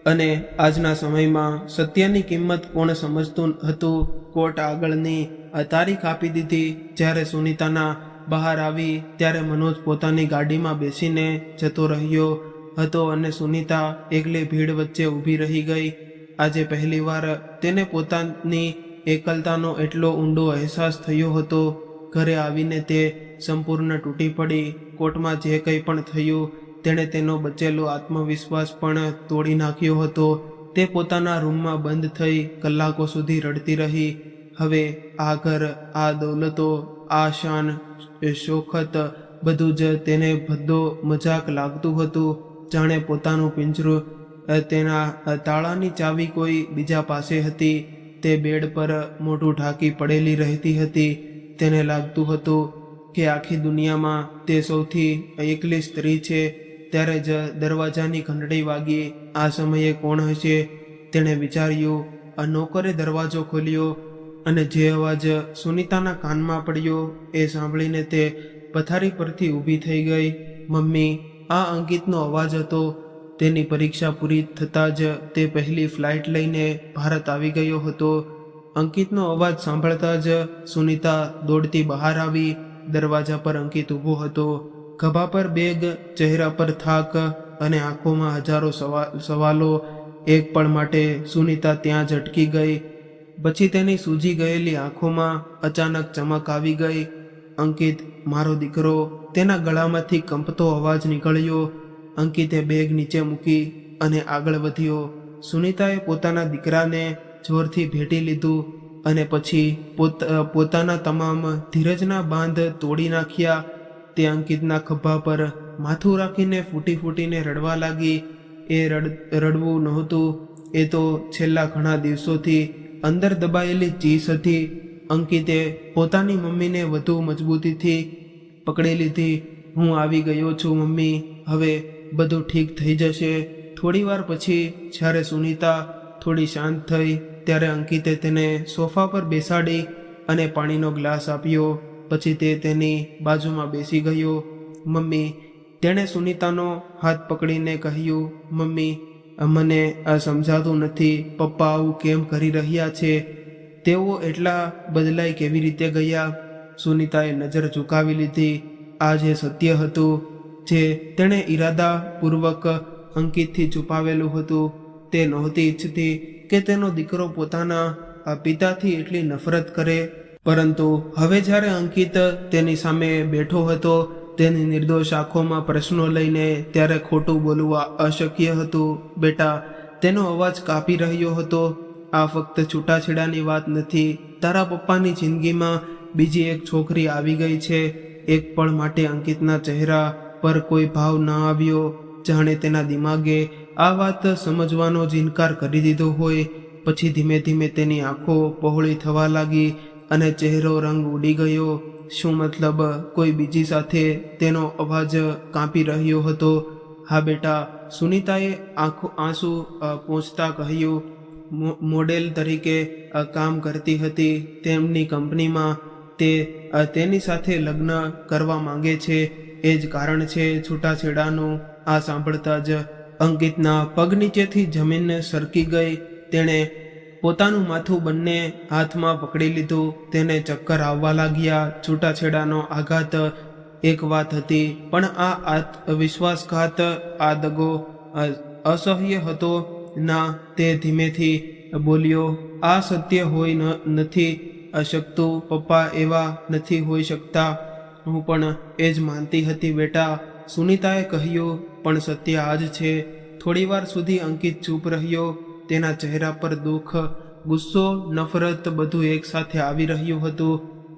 અને આજના સમયમાં સત્યની કિંમત કોણ સમજતું હતું? કોર્ટ આગળની તારીખ આપી દીધી. જ્યારે સુનીતાના બહાર આવી ત્યારે મનોજ પોતાની ગાડીમાં બેસીને જતો રહ્યો હતો અને સુનીતા એકલી ભીડ વચ્ચે ઊભી રહી ગઈ. આજે પહેલીવાર તેને પોતાની એકલતાનો એટલો ઊંડો અહેસાસ થયો હતો. ઘરે આવીને તે સંપૂર્ણ તૂટી પડી. કોર્ટમાં જે કંઈ પણ થયું તેણે તેનો બચેલો આત્મવિશ્વાસ પણ તોડી નાખ્યો હતો. તે પોતાના રૂમમાં બંધ થઈ કલાકો સુધી રડતી રહી. હવે આ ઘર, આ દૌલતો, આ શાન, શોખત બધું જ તેને ભદ્દો મજાક લાગતું હતું. જાણે પોતાનું પિંજરું, તેના તાળાની ચાવી કોઈ બીજા પાસે હતી. તે બેડ પર મોઢું ઢાંકી પડેલી રહેતી હતી. તેને લાગતું હતું કે આખી દુનિયામાં તે સૌથી એકલી સ્ત્રી છે. ત્યારે જ દરવાજાની ઘંટડી વાગી. આ સમયે કોણ હશે? તેણે વિચાર્યું. નોકરે દરવાજો ખોલ્યો અને જે અવાજ સુનીતાના કાનમાં પડ્યો એ સાંભળીને તે પથારી પરથી ઊભી થઈ ગઈ. મમ્મી! આ અંકિતનો અવાજ હતો. તેની પરીક્ષા પૂરી થતાં જ તે પહેલી ફ્લાઇટ લઈને ભારત આવી ગયો હતો. અંકિતનો અવાજ સાંભળતા જ સુનીતા દોડતી બહાર આવી. દરવાજા પર અંકિત ઊભો હતો. ખભા પર બેગ, ચહેરા પર થાક અને આંખોમાં હજારો સવાલો. એક પળ માટે સુનીતા ત્યાં જ અટકી ગઈ. પછી તેની સૂજી ગયેલી આંખોમાં અચાનક ચમક આવી ગઈ. અંકિત, મારો દીકરો! તેના ગળામાંથી કંપતો અવાજ નીકળ્યો. અંકિતે બેગ નીચે મૂકી અને આગળ વધ્યો. સુનીતાએ પોતાના દીકરાને જોરથી ભેટી લીધું અને પછી પોતાના તમામ ધીરજના બાંધ તોડી નાખ્યા. તે અંકિતના ખભા પર માથું રાખીને ફૂટી ફૂટીને રડવા લાગી. એ રડવું નહોતું, એ તો છેલ્લા ઘણા દિવસોથી અંદર દબાયેલી ચીસ હતી. અંકિતે પોતાની મમ્મીને વધુ મજબૂતીથી પકડી લીધી. હું આવી ગયો છું મમ્મી, હવે બધું ઠીક થઈ જશે. થોડીવાર પછી જ્યારે સુનીતા થોડી શાંત થઈ ત્યારે અંકિતે તેને સોફા પર બેસાડી અને પાણીનો ગ્લાસ આપ્યો. પછી તે તેની બાજુમાં બેસી ગયો. મમ્મી! તેણે સુનીતાનો હાથ પકડીને કહ્યું. મમ્મી, મને આ સમજાતું નથી. પપ્પા આવું કેમ કરી રહ્યા છે? તેઓ એટલા બદલાઈ કેવી રીતે ગયા? સુનીતાએ નજર ઝુકાવી લીધી. આ જે સત્ય હતું, જે તેણે ઈરાદાપૂર્વક અંકિતથી છુપાવેલું હતું, તે નહોતી ઈચ્છતી કે તેનો દીકરો પોતાના પિતાથી એટલી નફરત કરે. પરંતુ હવે જ્યારે અંકિત તેની સામે બેઠો હતો, તેની નિર્દોષ આંખોમાં પ્રશ્નો લઈને, ત્યારે ખોટું બોલવું અશક્ય હતું. બેટા! તેનો અવાજ કાપી રહ્યો હતો. આ ફક્ત છૂટાછેડાની વાત નથી. તારા પપ્પાની જિંદગીમાં બીજી એક છોકરી આવી ગઈ છે. એક પળ માટે અંકિતના ચહેરા પર કોઈ ભાવ ન આવ્યો, જાણે તેના દિમાગે આ વાત સમજવાનો જ ઇનકાર કરી દીધો હોય. પછી ધીમે ધીમે તેની આંખો પહોળી થવા લાગી અને ચહેરો રંગ ઉડી ગયો. શું મતલબ? કોઈ બીજી સાથે? તેનો અવાજ કાંપી રહ્યો હતો. હા બેટા, સુનીતાએ આંસુ પહોંચતા કહ્યું. મોડેલ તરીકે કામ કરતી હતી. તેમની કંપનીમાં તે તેની સાથે લગ્ન કરવા માંગે છે. એ જ કારણ છે છૂટાછેડાનું. આ સાંભળતા જ અંકિતના પગ નીચેથી જમીન સરકી ગઈ. તેણે પોતાનું માથું બંને હાથમાં પકડી લીધું. તેને ચક્કર આવવા લાગ્યા. છૂટાછેડાનો આઘાત એક વાત હતી, પણ આ આત્મવિશ્વાસઘાત, આ દગો અસહ્ય હતો. ના, તે ધીમેથી બોલ્યો. આ સત્ય હોય નથી શકતું. પપ્પા એવા નથી હોઈ શકતા. હું પણ એ જ માનતી હતી બેટા, સુનીતાએ કહ્યું. પણ સત્ય આ જ છે. થોડીવાર સુધી અંકિત ચૂપ રહ્યો. તેના ચહેરા પર દુઃખ, ગુસ્સો, નફરત બધું એકસાથે આવી રહ્યું હતું.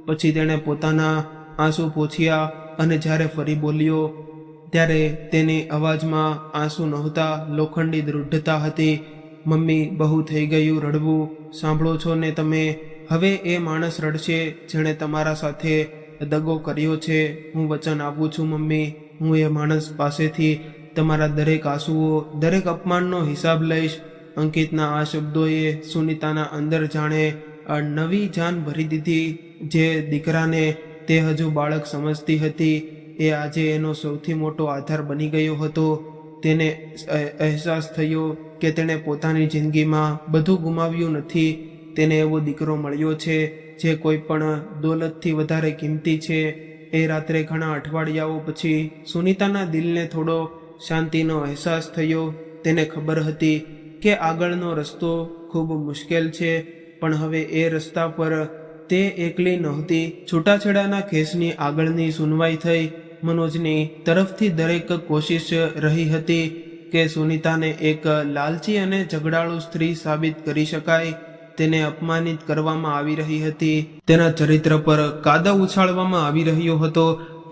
પછી તેણે પોતાના આંસુ પોંછ્યા અને જ્યારે ફરી બોલ્યો ત્યારે તેની અવાજમાં આંસુ નહોતા, લોખંડી દૃઢતા હતી. મમ્મી, બહુ થઈ ગયું રડવું. સાંભળો છો ને તમે? હવે એ માણસ રડશે જેણે તમારા સાથે દગો કર્યો છે. હું વચન આપું છું મમ્મી, હું એ માણસ પાસેથી તમારા દરેક આંસુઓ, દરેક અપમાનનો હિસાબ લઈશ. અંકિતના આ શબ્દોએ સુનીતાના અંદર જાણે નવી જાન ભરી દીધી. જે દીકરાને તે હજુ બાળક સમજતી હતી એ આજે એનો સૌથી મોટો આધાર બની ગયો હતો. તેને અહેસાસ થયો કે તેણે પોતાની જિંદગીમાં બધું ગુમાવ્યું નથી. તેને એવો દીકરો મળ્યો છે જે કોઈ પણ દોલતથી વધારે કિંમતી છે. એ રાત્રે ઘણા અઠવાડિયાઓ પછી સુનીતાના દિલને થોડો શાંતિનો અહેસાસ થયો. તેને ખબર હતી કે આગળનો રસ્તો ખૂબ મુશ્કેલ છે, પણ હવે એ રસ્તા પર તે એકલી નહોતી. છૂટાછેડાના કેસની આગળની સુનવાઈ થઈ. મનોજની તરફથી દરેક કોશિશ રહી હતી કે સુનીતાને એક લાલચી અને ઝઘડાળુ સ્ત્રી સાબિત કરી શકાય. તેને અપમાનિત કરવામાં આવી રહી હતી. તેના ચરિત્ર પર કાદવ ઉછાળવામાં આવી રહ્યો હતો.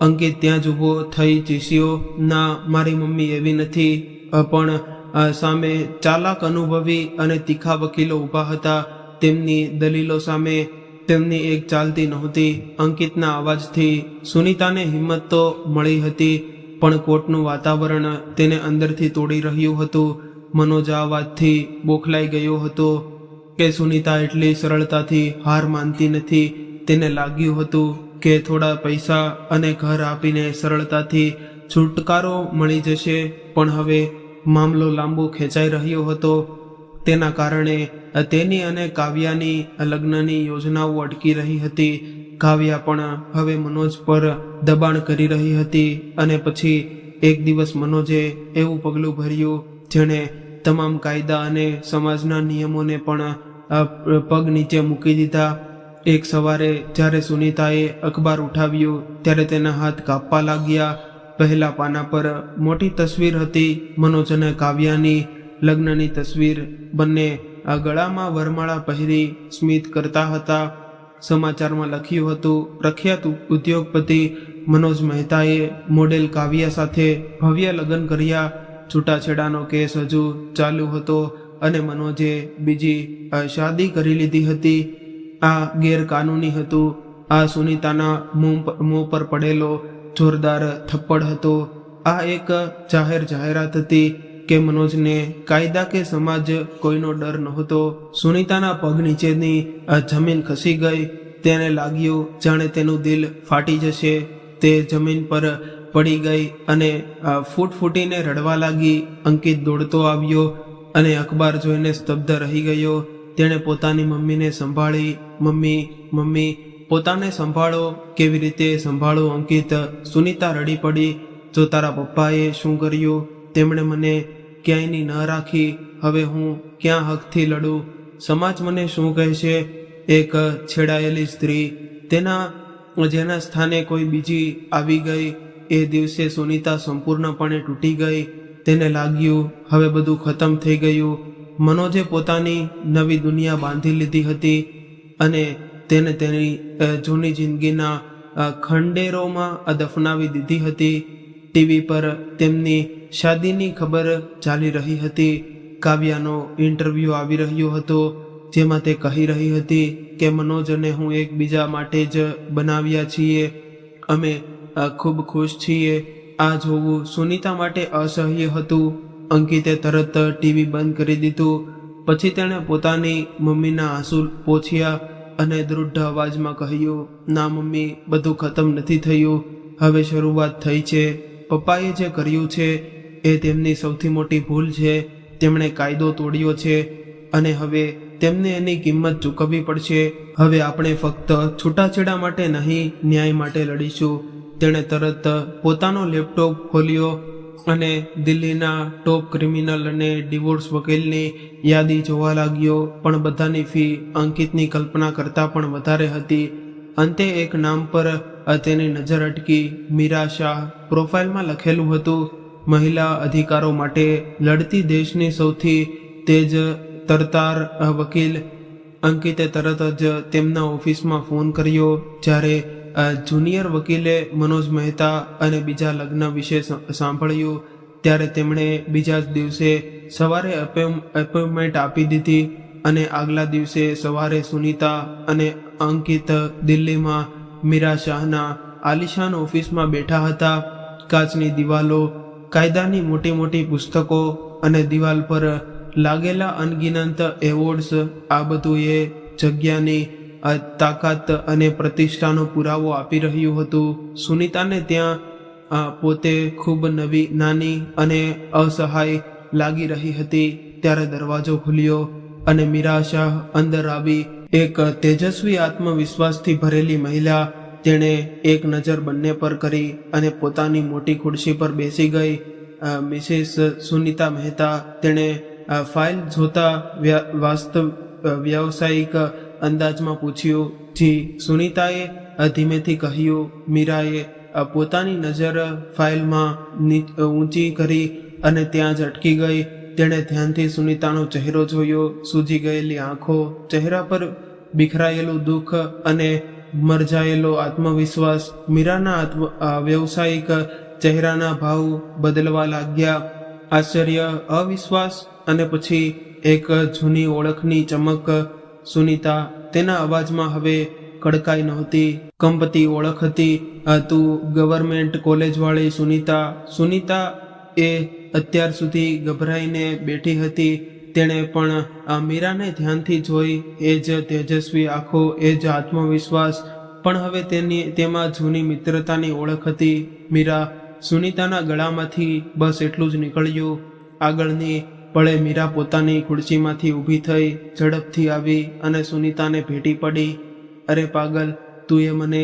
અંકિત ત્યાં જ ઊભો થઈ ચીસ્યો, ના, મારી મમ્મી એવી નથી. પણ સામે ચાલાક, અનુભવી અને તીખા વકીલો ઊભા હતા. તેમની દલીલો સામે તેમની એક ચાલતી નહોતી. અંકિતના અવાજથી સુનીતાને હિંમત તો મળી હતી, પણ કોર્ટનું વાતાવરણ તેને અંદરથી તોડી રહ્યું હતું. મનોજ આ વાતથી બોખલાઈ ગયો હતો કે સુનીતા એટલી સરળતાથી હાર માનતી નથી. તેને લાગ્યું હતું કે થોડા પૈસા અને ઘર આપીને સરળતાથી છુટકારો મળી જશે, પણ હવે મામલો લાંબો ખેંચાઈ રહ્યો હતો. તેના કારણે તેની અને કાવ્યાની લગ્નની યોજનાઓ અટકી રહી હતી. કાવ્યા પણ હવે મનોજ પર દબાણ કરી રહી હતી. અને પછી એક દિવસ મનોજે એવું પગલું ભર્યું જેણે તમામ કાયદા અને સમાજના નિયમોને પણ પગ નીચે મૂકી દીધા. એક સવારે જ્યારે સુનીતાએ અખબાર ઉઠાવ્યું ત્યારે તેના હાથ કાપવા લાગ્યા. પહેલા પાના પર મોટી તસવીર હતી, મનોજ અને કાવ્યાની લગ્નની તસવીર. બંને ગળામાં વરમાળા પહેરી સ્મિત કરતા હતા. સમાચારમાં લખ્યું હતું, પ્રખ્યાત ઉદ્યોગપતિ મનોજ મહેતાએ મોડેલ કાવ્યા સાથે ભવ્ય લગ્ન કર્યા. છૂટાછેડાનો કેસ હજુ ચાલુ હતો અને મનોજે બીજી શાદી કરી લીધી હતી. આ ગેરકાનૂની હતું. આ સુનીતાના મોં પર પડેલો જોરદાર થપ્પડ હતો. આ એક જાહેરાત હતી કે મનોજને કાયદા કે સમાજ કોઈનો ડર નહોતો. સુનીતાના પગ નીચેની જમીન ખસી ગઈ. તેને લાગ્યું જાણે તેનું દિલ ફાટી જશે. તે જમીન પર પડી ગઈ અને ફૂટીને રડવા લાગી. અંકિત દોડતો આવ્યો અને અખબાર જોઈને સ્તબ્ધ રહી ગયો. તેણે પોતાની મમ્મીને સંભાળી. મમ્મી, મમ્મી, પોતાને સંભાળો. કેવી રીતે સંભાળો અંકિત? સુનીતા રડી પડી. જો તારા પપ્પાએ શું કર્યું? તેમણે મને ક્યાંયની ન રાખી. હવે હું ક્યાં હકથી લડું? સમાજ મને શું કહેશે? એક છેડાયેલી સ્ત્રી, જેના સ્થાને કોઈ બીજી આવી ગઈ. એ દિવસે સુનીતા સંપૂર્ણપણે તૂટી ગઈ. તેને લાગ્યું હવે બધું ખતમ થઈ ગયું. મનોજે પોતાની નવી દુનિયા બાંધી લીધી હતી અને તેને તેની જૂની જિંદગીના ખંડેરોમાં દફનાવી દીધી હતી. ટીવી પર તેમની શાદીની ખબર ચાલી રહી હતી. કાવ્યાનો ઇન્ટરવ્યૂ આવી રહ્યો હતો જેમાં તે કહી રહી હતી કે મનોજ અને હું એકબીજા માટે જ બનાવ્યા છીએ. અમે ખૂબ ખુશ છીએ. આ જોવું સુનીતા માટે અસહ્ય હતું. અંકિતે તરત ટીવી બંધ કરી દીધું. પછી તેણે પોતાની મમ્મીના આંસુ પોંછ્યા અને દૃઢ અવાજમાં કહ્યું, ના મમ્મી, બધું ખતમ નથી થયું. હવે શરૂઆત થઈ છે. પપ્પાએ જે કર્યું છે એ તેમની સૌથી મોટી ભૂલ છે. તેમણે કાયદો તોડ્યો છે અને હવે તેમને એની કિંમત ચૂકવવી પડશે. હવે આપણે ફક્ત છૂટાછેડા માટે નહીં, ન્યાય માટે લડીશું. તેણે તરત પોતાનો લેપટોપ ખોલ્યો અને દિલ્હીના ટોપ ક્રિમિનલ અને ડિવોર્સ વકીલની યાદી જોવા લાગ્યો. પણ બધાની ફી અંકિતની કલ્પના કરતાં પણ વધારે હતી. અંતે એક નામ પર તેની નજર અટકી, મીરા શાહ. પ્રોફાઇલમાં લખેલું હતું, મહિલા અધિકારો માટે લડતી દેશની સૌથી તેજ તરતાર વકીલ. અંકિતે તરત જ તેમના ઓફિસમાં ફોન કર્યો. જ્યારે જુનિયર વકીલે મનોજ મહેતા અને બીજા લગ્ન વિશે સાંભળ્યું ત્યારે તેમણે બીજા જ દિવસે સવારે એપોઇન્ટમેન્ટ આપી દીધી. અને આગલા દિવસે સવારે સુનીતા અને અંકિત દિલ્હીમાં મીરા શાહના આલિશાન ઓફિસમાં બેઠા હતા. કાચની દિવાલો, કાયદાની મોટી મોટી પુસ્તકો અને દિવાલ પર લાગેલા અનગિનંત એવોર્ડ્સ, આ બધું એ જગ્યાની તાકાત અને પ્રતિષ્ઠાનો પુરાવો આપી રહ્યું હતું. સુનીતાને ત્યાં પોતે ખૂબ નાની અને અસહાય લાગી રહી હતી. ત્યારે દરવાજો ખુલ્યો અને મીરા શાહ અંદર આવી. એક તેજસ્વી આત્મવિશ્વાસથી ભરેલી મહિલા. તેણે એક નજર બંને પર કરી અને પોતાની મોટી ખુરશી પર બેસી ગઈ. મિસિસ સુનીતા મહેતા, તેણે ફાઇલ જોતા વ્યાવસાયિક અંદાજમાં પૂછ્યું. જી, સુનીતાએ ધીમેથી કહ્યું. મીરાએ પોતાની નજર ફાઇલમાં ઊંચી કરી અને ત્યાં જ અટકી ગઈ. તેણે ધ્યાનથી સુનીતાનો ચહેરો જોયો. સૂજી ગયેલી આંખો, ચહેરા પર બિખરાયેલું દુઃખ અને મરજાયેલો આત્મવિશ્વાસ. મીરાના વ્યવસાયિક ચહેરાના ભાવ બદલવા લાગ્યા. આશ્ચર્ય, અવિશ્વાસ અને પછી એક જૂની ઓળખની ચમક. સુનીતા, તેના અવાજમાં હવે કડકાઈ નહોતી, કંપતી ઓળખ હતી. તું ગવર્મેન્ટ કોલેજ વાળી સુનીતા. સુનીતા એ અત્યાર સુધી ગભરાઈને બેઠી હતી. તેણે પણ મીરાને ધ્યાનથી જોઈ. એ જ તેજસ્વી આંખો, એ જ આત્મવિશ્વાસ, પણ હવે તેમાં જૂની મિત્રતાની ઓળખ હતી. મીરા. સુનીતાના ગળામાંથી બસ એટલું જ નીકળ્યું. આગળની પળે મીરા પોતાની ખુરશીમાંથી ઊભી થઈ, ઝડપથી આવી અને સુનીતાને ભેટી પડી. અરે પાગલ, તુંએ મને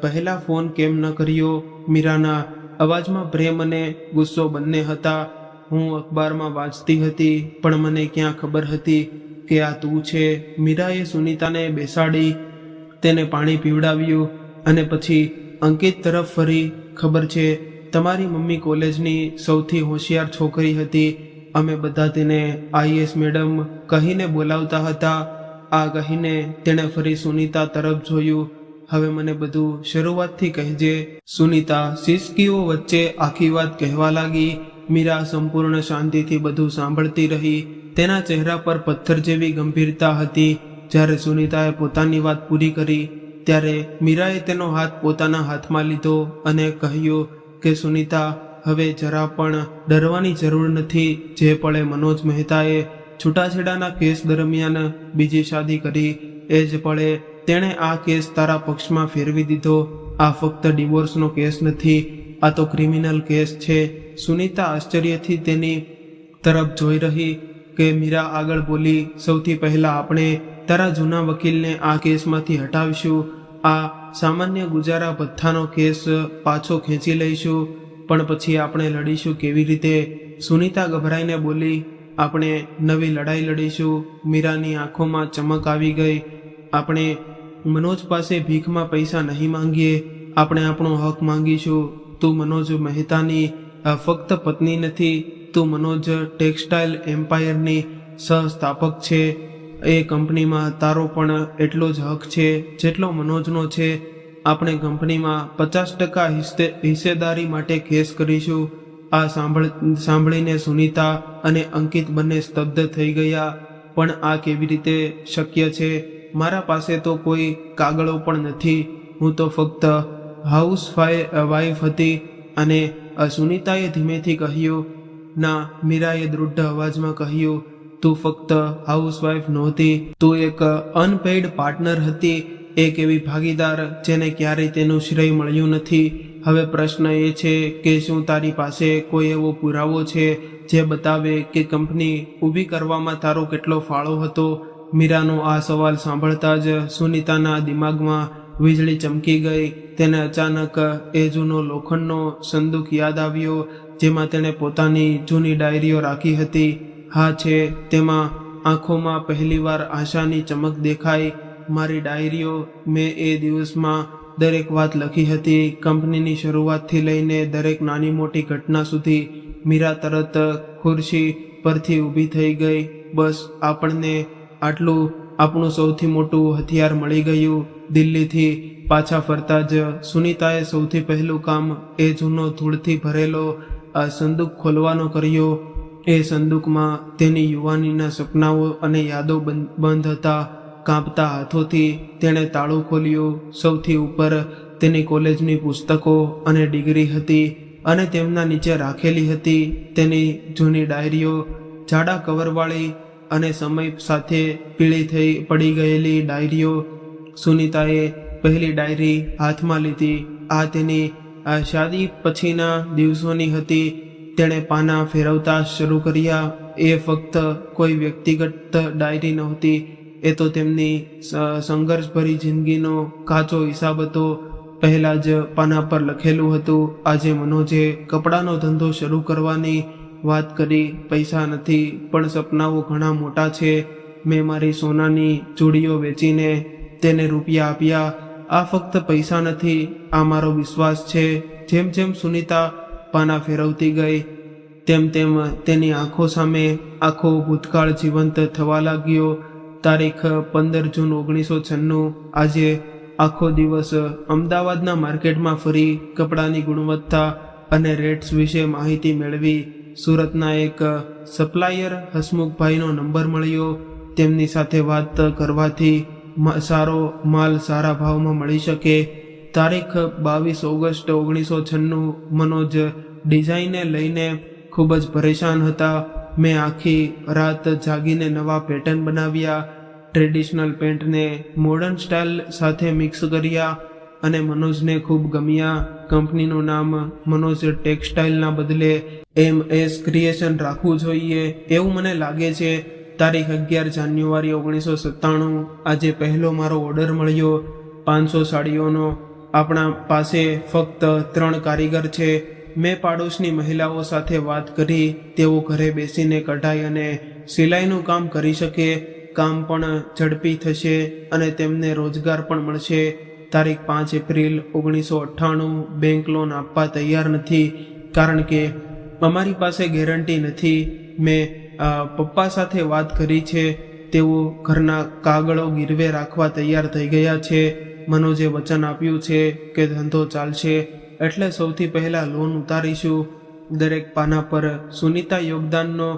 પહેલા ફોન કેમ ન કર્યો? મીરાના અવાજમાં પ્રેમ અને ગુસ્સો બંને હતા. હું અખબારમાં વાંચતી હતી, પણ મને ક્યાં ખબર હતી કે આ તું છે. મીરાએ સુનીતાને બેસાડી, તેને પાણી પીવડાવ્યું અને પછી અંકિત તરફ ફરી. ખબર છે, તમારી મમ્મી કોલેજની સૌથી હોશિયાર છોકરી હતી. અમે બધા તેને આઈએસ મેડમ કહીને બોલાવતા હતા. આ કહીને તેણે ફરી સુનીતા તરફ જોયું. હવે મને બધું શરૂઆતથી કહેજે. સુનીતા સિસકીઓ વચ્ચે આખી વાત કહેવા લાગી. મીરા સંપૂર્ણ શાંતિથી બધું સાંભળતી રહી. તેના ચહેરા પર પથ્થર જેવી ગંભીરતા હતી. જ્યારે સુનીતાએ પોતાની વાત પૂરી કરી ત્યારે મીરાએ તેનો હાથ પોતાના હાથમાં લીધો અને કહ્યું કે સુનીતા, હવે જરા પણ ડરવાની જરૂર નથી. જે પળે મનોજ મહેતાએ છૂટાછેડાના કેસ દરમિયાન બીજી શાદી કરી, એ જ પળે તેણે આ કેસ તારા પક્ષમાં ફેરવી દીધો. આ ફક્ત ડિવોર્સનો કેસ નથી, આ તો ક્રિમિનલ કેસ છે. સુનીતા આશ્ચર્યથી તેની તરફ જોઈ રહી કે મીરા આગળ બોલી. સૌથી પહેલા આપણે તારા જૂના વકીલને આ કેસમાંથી હટાવીશું. આ સામાન્ય ગુજારા ભથ્થાનો કેસ પાછો ખેંચી લઈશું, પણ પછી આપણે લડીશું કેવી રીતે? સુનીતા ગભરાઈને બોલી. આપણે નવી લડાઈ લડીશું. મીરાની આંખોમાં ચમક આવી ગઈ. આપણે મનોજ પાસે ભીખમાં પૈસા નહીં માંગીએ, આપણે આપણો હક માંગીશું. તું મનોજ મહેતાની ફક્ત પત્ની નથી, તું મનોજ ટેક્સટાઇલ એમ્પાયરની સહસ્થાપક છે. એ કંપનીમાં તારો પણ એટલો જ હક છે જેટલો મનોજનો છે. આપણે કંપનીમાં 50% હિસ્સેદારી માટે કેસ કરીશું. આ સાંભળીને સુનીતા અને અંકિત બંને સ્તબ્ધ થઈ ગયા. પણ આ કેવી રીતે શક્ય છે? મારા પાસે તો કોઈ કાગળો પણ નથી. હું તો ફક્ત હાઉસ વાઇફ હતી. અને સુનીતાએ ધીમેથી કહ્યું. ના, મીરાએ દૃઢ અવાજમાં કહ્યું. તું ફક્ત હાઉસવાઇફ નહોતી, તું એક અનપેઇડ પાર્ટનર હતી. એક એવી ભાગીદાર જેને ક્યારેય તેનું શ્રેય મળ્યું નથી. હવે પ્રશ્ન એ છે કે શું તારી પાસે કોઈ એવો પુરાવો છે જે બતાવે કે કંપની ઊભી કરવામાં તારો કેટલો ફાળો હતો? મીરાનો આ સવાલ સાંભળતા જ સુનીતાના દિમાગમાં વીજળી ચમકી ગઈ. તેને અચાનક એ જૂનો લોખંડનો સંદૂક યાદ આવ્યો જેમાં તેણે પોતાની જૂની ડાયરીઓ રાખી હતી. હા છે, તેમાં આંખોમાં પહેલીવાર આશાની ચમક દેખાઈ. મારી ડાયરીઓ, મેં એ દિવસમાં દરેક વાત લખી હતી, કંપનીની શરૂઆતથી લઈને દરેક નાની મોટી ઘટના સુધી. મીરા તરત ખુરશી પરથી ઊભી થઈ ગઈ. બસ, આપણને આટલું આપણું સૌથી મોટું હથિયાર મળી ગયું. દિલ્હીથી પાછા ફરતા જ સુનીતાએ સૌથી પહેલું કામ એ જૂનો ધૂળથી ભરેલો સંદૂક ખોલવાનો કર્યો. એ સંદૂકમાં તેની યુવાનીના સપનાઓ અને યાદો બંધ હતા. કાંપતા હાથોથી તેણે તાળું ખોલ્યું. સૌથી ઉપર તેની કોલેજની પુસ્તકો અને ડિગ્રી હતી અને તેમના નીચે રાખેલી હતી તેની જૂની ડાયરીઓ, જાડા કવરવાળી અને સમય સાથે પીળી પડી ગયેલી ડાયરીઓ. સુનીતાએ પહેલી ડાયરી હાથમાં લીધી. આ તેની શાદી પછીના દિવસોની હતી. તેણે પાના ફેરવતા શરૂ કર્યા. એ ફક્ત કોઈ વ્યક્તિગત ડાયરી નહોતી, એ તો તેમની સંઘર્ષભરી જિંદગીનો કાચો હિસાબ હતો. પહેલા જ પાના પર લખેલું હતું, આજે મનોજે કપડાનો ધંધો શરૂ કરવાની વાત કરી. પૈસા નથી પણ સપનાઓ ઘણા મોટા છે. મેં મારી સોનાની ચૂડીઓ વેચીને તેને રૂપિયા આપ્યા. આ ફક્ત પૈસા નથી, આ મારો વિશ્વાસ છે. જેમ જેમ સુનીતા પાના ફેરવતી ગઈ તેમ તેમ તેની આંખો સામે આખો ભૂતકાળ જીવંત થવા લાગ્યો. તારીખ 15 જૂન 1996. આજે આખો દિવસ અમદાવાદના માર્કેટમાં ફરી કપડાની ગુણવત્તા અને રેટ્સ વિશે માહિતી મેળવી. સુરતના એક સપ્લાયર હસમુખભાઈનો નંબર મળ્યો. તેમની સાથે વાત કરવાથી સારો માલ સારા ભાવમાં મળી શકે. તારીખ 22 ઓગસ્ટ 1996. મનોજ ડિઝાઇનને લઈને ખૂબ જ પરેશાન હતા. મેં આખી રાત જાગીને નવા પેટર્ન બનાવ્યા, ટ્રેડિશનલ પેન્ટને મોડર્ન સ્ટાઇલ સાથે મિક્સ કર્યા અને મનોજને ખૂબ ગમ્યા. કંપનીનું નામ મનોજ ટેક્સટાઇલના બદલે MS ક્રિએશન રાખવું જોઈએ એવું મને લાગે છે. તારીખ 11 જાન્યુઆરી 1997. આજે પહેલો મારો ઓર્ડર મળ્યો 500 સાડીઓનો. આપણા પાસે ફક્ત 3 કારીગર છે. મેં પાડોશની મહિલાઓ સાથે વાત કરી. તેઓ ઘરે બેસીને કઢાઈ અને સિલાઈનું કામ કરી શકે. કામ પણ ઝડપી થશે અને તેમને રોજગાર પણ મળશે. તારીખ 5 એપ્રિલ 1998. બેંક લોન આપવા તૈયાર નથી કારણ કે અમારી પાસે ગેરંટી નથી. મેં પપ્પા સાથે વાત કરી છે. તેઓ ઘરના કાગળો ગીરવે રાખવા તૈયાર થઈ ગયા છે. મનોજે વચન આપ્યું છે કે ધંધો ચાલશે એટલે સૌથી પહેલા લોન ઉતારીશું. દરેક પાના પર સુનીતા યોગદાનનો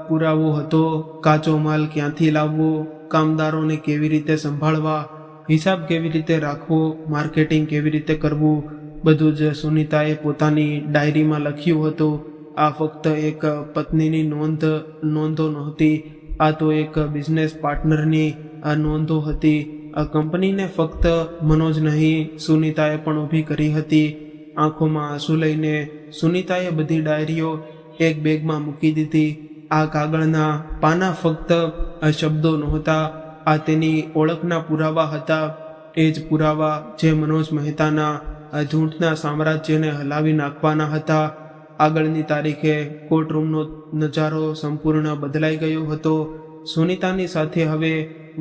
પુરાવો હતો. કાચો માલ ક્યાંથી લાવવો, કામદારોને કેવી રીતે સંભાળવા, હિસાબ કેવી રીતે રાખવો, માર્કેટિંગ કેવી રીતે કરવું, બધું જ સુનીતાએ પોતાની ડાયરીમાં લખ્યું હતું. આ ફક્ત એક પત્નીની નોંધો નહોતી, આ તો એક બિઝનેસ પાર્ટનરની નોંધો હતી. આ કંપનીને ફક્ત મનોજ નહીં, સુનીતાએ પણ ઊભી કરી હતી. આંખોમાં આંસુ લઈને સુનીતાએ બધી ડાયરીઓ એક બેગમાં મૂકી દીધી. આ કાગળના પાના ફક્ત શબ્દો નહોતા, આ તેની ઓળખના પુરાવા હતા. એ જ પુરાવા જે મનોજ મહેતાના ઝૂંટના સામ્રાજ્યને હલાવી નાખવાના હતા. આગળની તારીખે કોર્ટરૂમનો નજારો સંપૂર્ણ બદલાઈ ગયો હતો. સુનીતાની સાથે હવે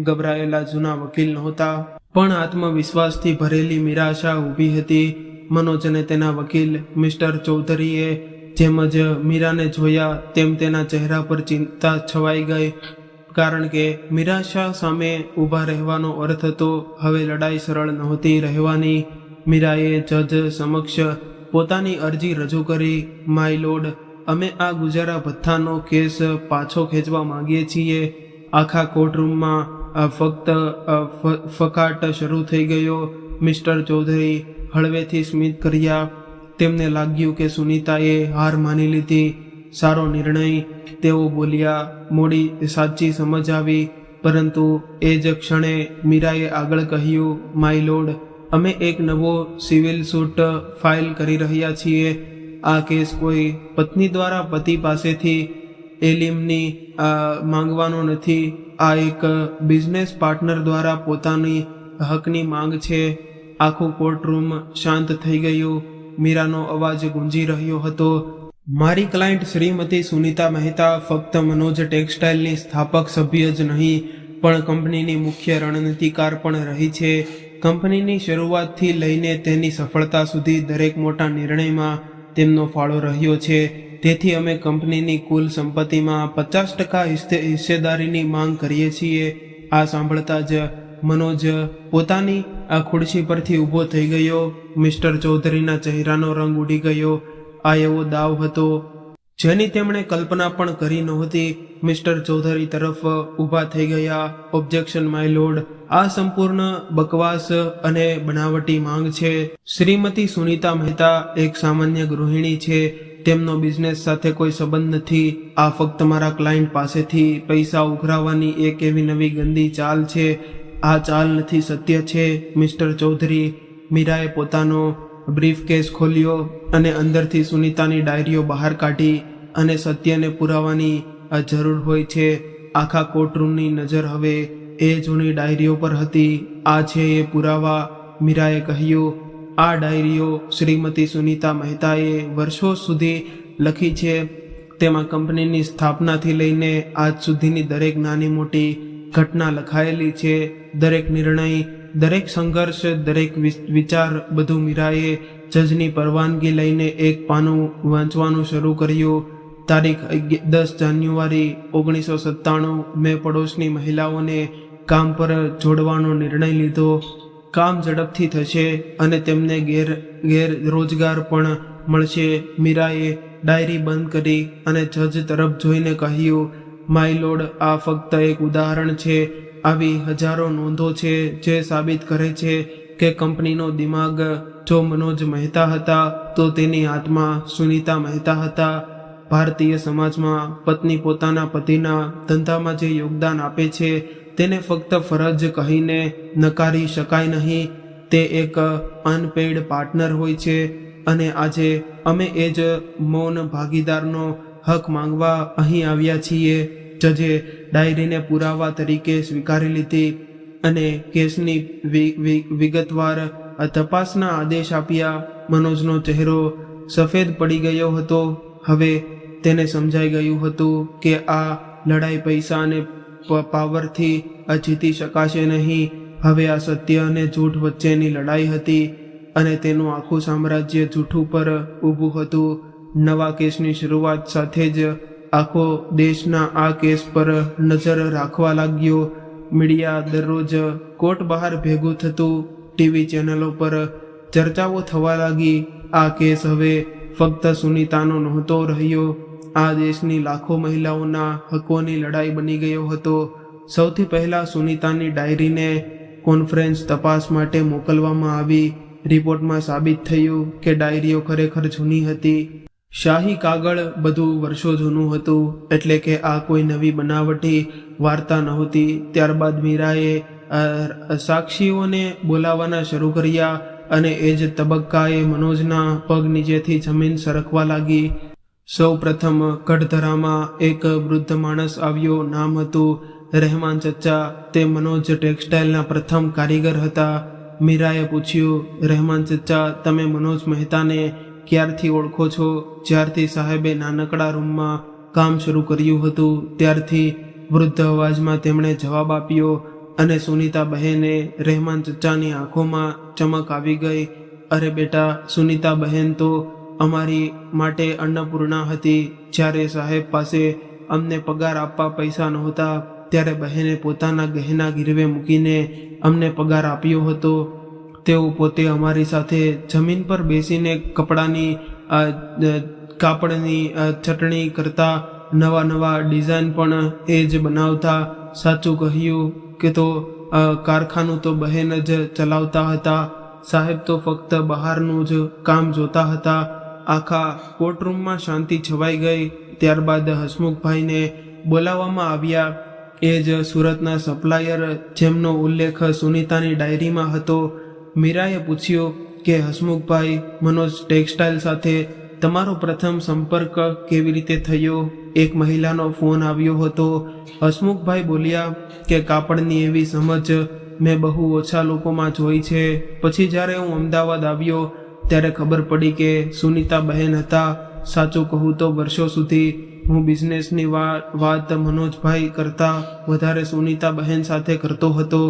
ગભરાયેલા જૂના વકીલ નહોતા, પણ આત્મવિશ્વાસથી ભરેલી નિરાશા ઊભી હતી. મનોજ અને તેના વકીલ મિસ્ટર ચૌધરીએ જેમ જ મીરાને જોયા તેમ તેના ચહેરા પર ચિંતા છવાઈ ગઈ, કારણ કે નિરાશા સામે ઊભા રહેવાનો અર્થ હતો હવે લડાઈ સરળ નહોતી રહેવાની. મીરાએ જજ સમક્ષ પોતાની અરજી રજૂ કરી. માય લોર્ડ, અમે આ ગુજારા ભથ્થાનો કેસ પાછો ખેંચવા માંગીએ છીએ. આખા કોર્ટરૂમમાં ફક્ત ફકાટ શરૂ થઈ ગયો. મિસ્ટર ચૌધરી હળવેથી સ્મિત કર્યા. તેમને લાગ્યું કે સુનીતાએ હાર માની લીધી. સારો નિર્ણય, તેઓ બોલ્યા. મોડી સાચી સમજ આવી, પરંતુ એ જ ક્ષણે મીરાએ આગળ કહ્યું, માય લોર્ડ, અમે એક નવો સિવિલ સૂટ ફાઇલ કરી રહ્યા છીએ. આ કેસ કોઈ પત્ની દ્વારા પતિ પાસેથી એલિમની માંગવાનો નથી. આ એક બિઝનેસ પાર્ટનર દ્વારા પોતાની હકની માંગ છે. આખું કોર્ટરૂમ શાંત થઈ ગયું. મીરાનો અવાજ ગુંજી રહ્યો હતો, મારી ક્લાયન્ટ શ્રીમતી સુનીતા મહેતા ફક્ત મનોજ ટેક્સટાઇલની સ્થાપક સભ્ય જ નહીં પણ કંપનીની મુખ્ય રણનીતિકાર પણ રહી છે. કંપનીની શરૂઆતથી લઈને તેની સફળતા સુધી દરેક મોટા નિર્ણયમાં તેમનો ફાળો રહ્યો છે. તેથી અમે કંપનીની કુલ સંપત્તિમાં 50% હિસ્સેદારીની માંગ કરીએ છીએ. આ સાંભળતા જ મનોજ પોતાની આ ખુરશી પરથી ઊભો થઈ ગયો. મિસ્ટર ચૌધરીના ચહેરાનો રંગ ઉડી ગયો. આ એવો દાવ હતો જેની તેમણે કલ્પના પણ કરી નહોતી. મિસ્ટર ચૌધરી તરફ ઊભા થઈ ગયા. ઓબ્જેક્શન માય લોર્ડ, આ સંપૂર્ણ બકવાસ અને બનાવટી માંગ છે. શ્રીમતી સુનીતા મહેતા એક સામાન્ય ગૃહિણી છે. તેમનો બિઝનેસ સાથે કોઈ સંબંધ નથી. આ ફક્ત મારા ક્લાયન્ટ પાસેથી પૈસા ઉઘરાવવાની એક એવી નવી ગંદી ચાલ છે. આ ચાલ નથી, સત્ય છે. મિસ્ટર ચૌધરી, મીરાએ પોતાનો બ્રીફકેસ ખોલ્યો અને અંદરથી સુનીતાની ડાયરીઓ બહાર કાઢી. અને સત્યને પુરાવાની આ જરૂર હોય છે. આખા કોર્ટરૂમની નજર હવે એ જૂની ડાયરીઓ પર હતી. આ છે એ પુરાવા, મીરાએ કહ્યું. આ ડાયરીઓ શ્રીમતી સુનીતા મહેતાએ વર્ષો સુધી લખી છે. તેમાં કંપનીની સ્થાપનાથી લઈને આજ સુધીની દરેક નાની મોટી ઘટના લખાયેલી છે. દરેક નિર્ણય, દરેક સંઘર્ષ, દરેક વિચાર, બધું મીરાએ જજની પરવાનગી લઈને એક પાનું વાંચવાનું શરૂ કર્યું. તારીખ 10 જાન્યુઆરી 1997 મેં પડોશની મહિલાઓને કામ પર જોડવાનો નિર્ણય લીધો. કામ ઝડપથી થશે અને તેમને રોજગાર પણ મળશે. મીરાએ ડાયરી બંધ કરી અને જજ તરફ જોઈને કહ્યું, માય લોર્ડ, આ ફક્ત એક ઉદાહરણ છે. આવી હજારો નોંધો છે જે સાબિત કરે છે કે કંપનીનો દિમાગ જો મનોજ મહેતા હતા તો તેની આત્મા સુનીતા મહેતા હતા. ભારતીય સમાજમાં પત્ની પોતાના પતિના ધંધામાં જે યોગદાન આપે છે તેને ફક્ત ફરજ કહીને નકારી શકાય નહીં. તે એક અનપેઇડ પાર્ટનર હોય છે. અને આજે અમે એ જ મૌન ભાગીદારનો હક માંગવા અહીં આવ્યા છીએ. જજે ડાયરીને પુરાવા તરીકે સ્વીકારી લીધી અને કેસની વિગતવાર તપાસના આદેશ આપ્યા. મનોજનો ચહેરો સફેદ પડી ગયો હતો. હવે તેને સમજાઈ ગયું હતું કે આ લડાઈ પૈસા અને પાવરથી જીતી શકાશે નહીં. હવે આ સત્ય અને જૂઠ વચ્ચેની લડાઈ હતી અને તેનું આખું સામ્રાજ્ય જૂઠું પર ઊભું હતું. નવા કેસની શરૂઆત સાથે જ આખો દેશના આ કેસ પર નજર રાખવા લાગ્યો. મીડિયા દરરોજ કોર્ટ બહાર ભેગું થતું. ટીવી ચેનલો પર ચર્ચાઓ થવા લાગી. આ કેસ હવે ફક્ત સુનીતાનો નહોતો રહ્યો, આ દેશની લાખો મહિલાઓના હકોની લડાઈ બની ગયો હતો. સૌથી પહેલા સુનીતાની ડાયરીને કોન્ફરન્સ તપાસ માટે મોકલવામાં આવી. રિપોર્ટમાં સાબિત થયું કે ડાયરીઓ ખરેખર જૂની હતી. શાહી કાગળ, બધું વર્ષો જૂનું હતું. એટલે કે આ કોઈ નવી બનાવટી વાર્તા નહોતી. ત્યારબાદ મીરાએ સાક્ષીઓને બોલાવવાના શરૂ કર્યા અને એ જ તબક્કાએ મનોજના પગ નીચેથી જમીન સરકવા લાગી. સૌ પ્રથમ કડધરામાં એક વૃદ્ધ માણસ આવ્યો. નામ હતું રહેમાન ચચ્ચા. તે મનોજ ટેક્સટાઇલના પ્રથમ કારીગર હતા. મીરાએ પૂછ્યું, રહેમાન ચચ્ચા, તમે મનોજ મહેતાને ક્યારથી ઓળખો છો? જ્યારથી સાહેબે નાનકડા રૂમમાં કામ શરૂ કર્યું હતું ત્યારથી, વૃદ્ધ અવાજમાં તેમણે જવાબ આપ્યો. અને સુનીતા બહેને રહેમાન ચચ્ચાની આંખોમાં ચમક આવી ગઈ. અરે બેટા, સુનીતા બહેન તો અમારી માટે અન્નપૂર્ણા હતી. જ્યારે સાહેબ પાસે અમને પગાર આપવા પૈસા નહોતા ત્યારે બહેને પોતાના ગહેના ગીરવે મૂકીને અમને પગાર આપ્યો હતો. તેઓ પોતે અમારી સાથે જમીન પર બેસીને કાપડની ચટણી કરતા, નવા ડિઝાઇન પણ એ જ બનાવતા. સાચું કહ્યું કે તો કારખાનું તો બહેન જ ચલાવતા હતા. સાહેબ તો ફક્ત બહારનું જ કામ જોતા હતા. આખા કોર્ટરૂમમાં શાંતિ છવાઈ ગઈ. ત્યારબાદ હસમુખભાઈને બોલાવવામાં આવ્યા. એ જ સુરતના સપ્લાયર જેમનો ઉલ્લેખ સુનીતાની ડાયરીમાં હતો. મીરાએ પૂછ્યું કે હસમુખભાઈ, મનોજ ટેક્સટાઇલ સાથે તમારો પ્રથમ સંપર્ક કેવી રીતે થયો? એક મહિલાનો ફોન આવ્યો હતો. હસમુખભાઈ બોલ્યા કે કાપડની એવી સમજ મેં બહુ ઓછા લોકોમાં જોઈ છે. પછી જ્યારે હું અમદાવાદ આવ્યો ત્યારે ખબર પડી કે સુનીતા બહેન હતા. સાચું કહું તો વર્ષો સુધી હું બિઝનેસની વાત મનોજભાઈ કરતા વધારે સુનીતા બહેન સાથે કરતો હતો.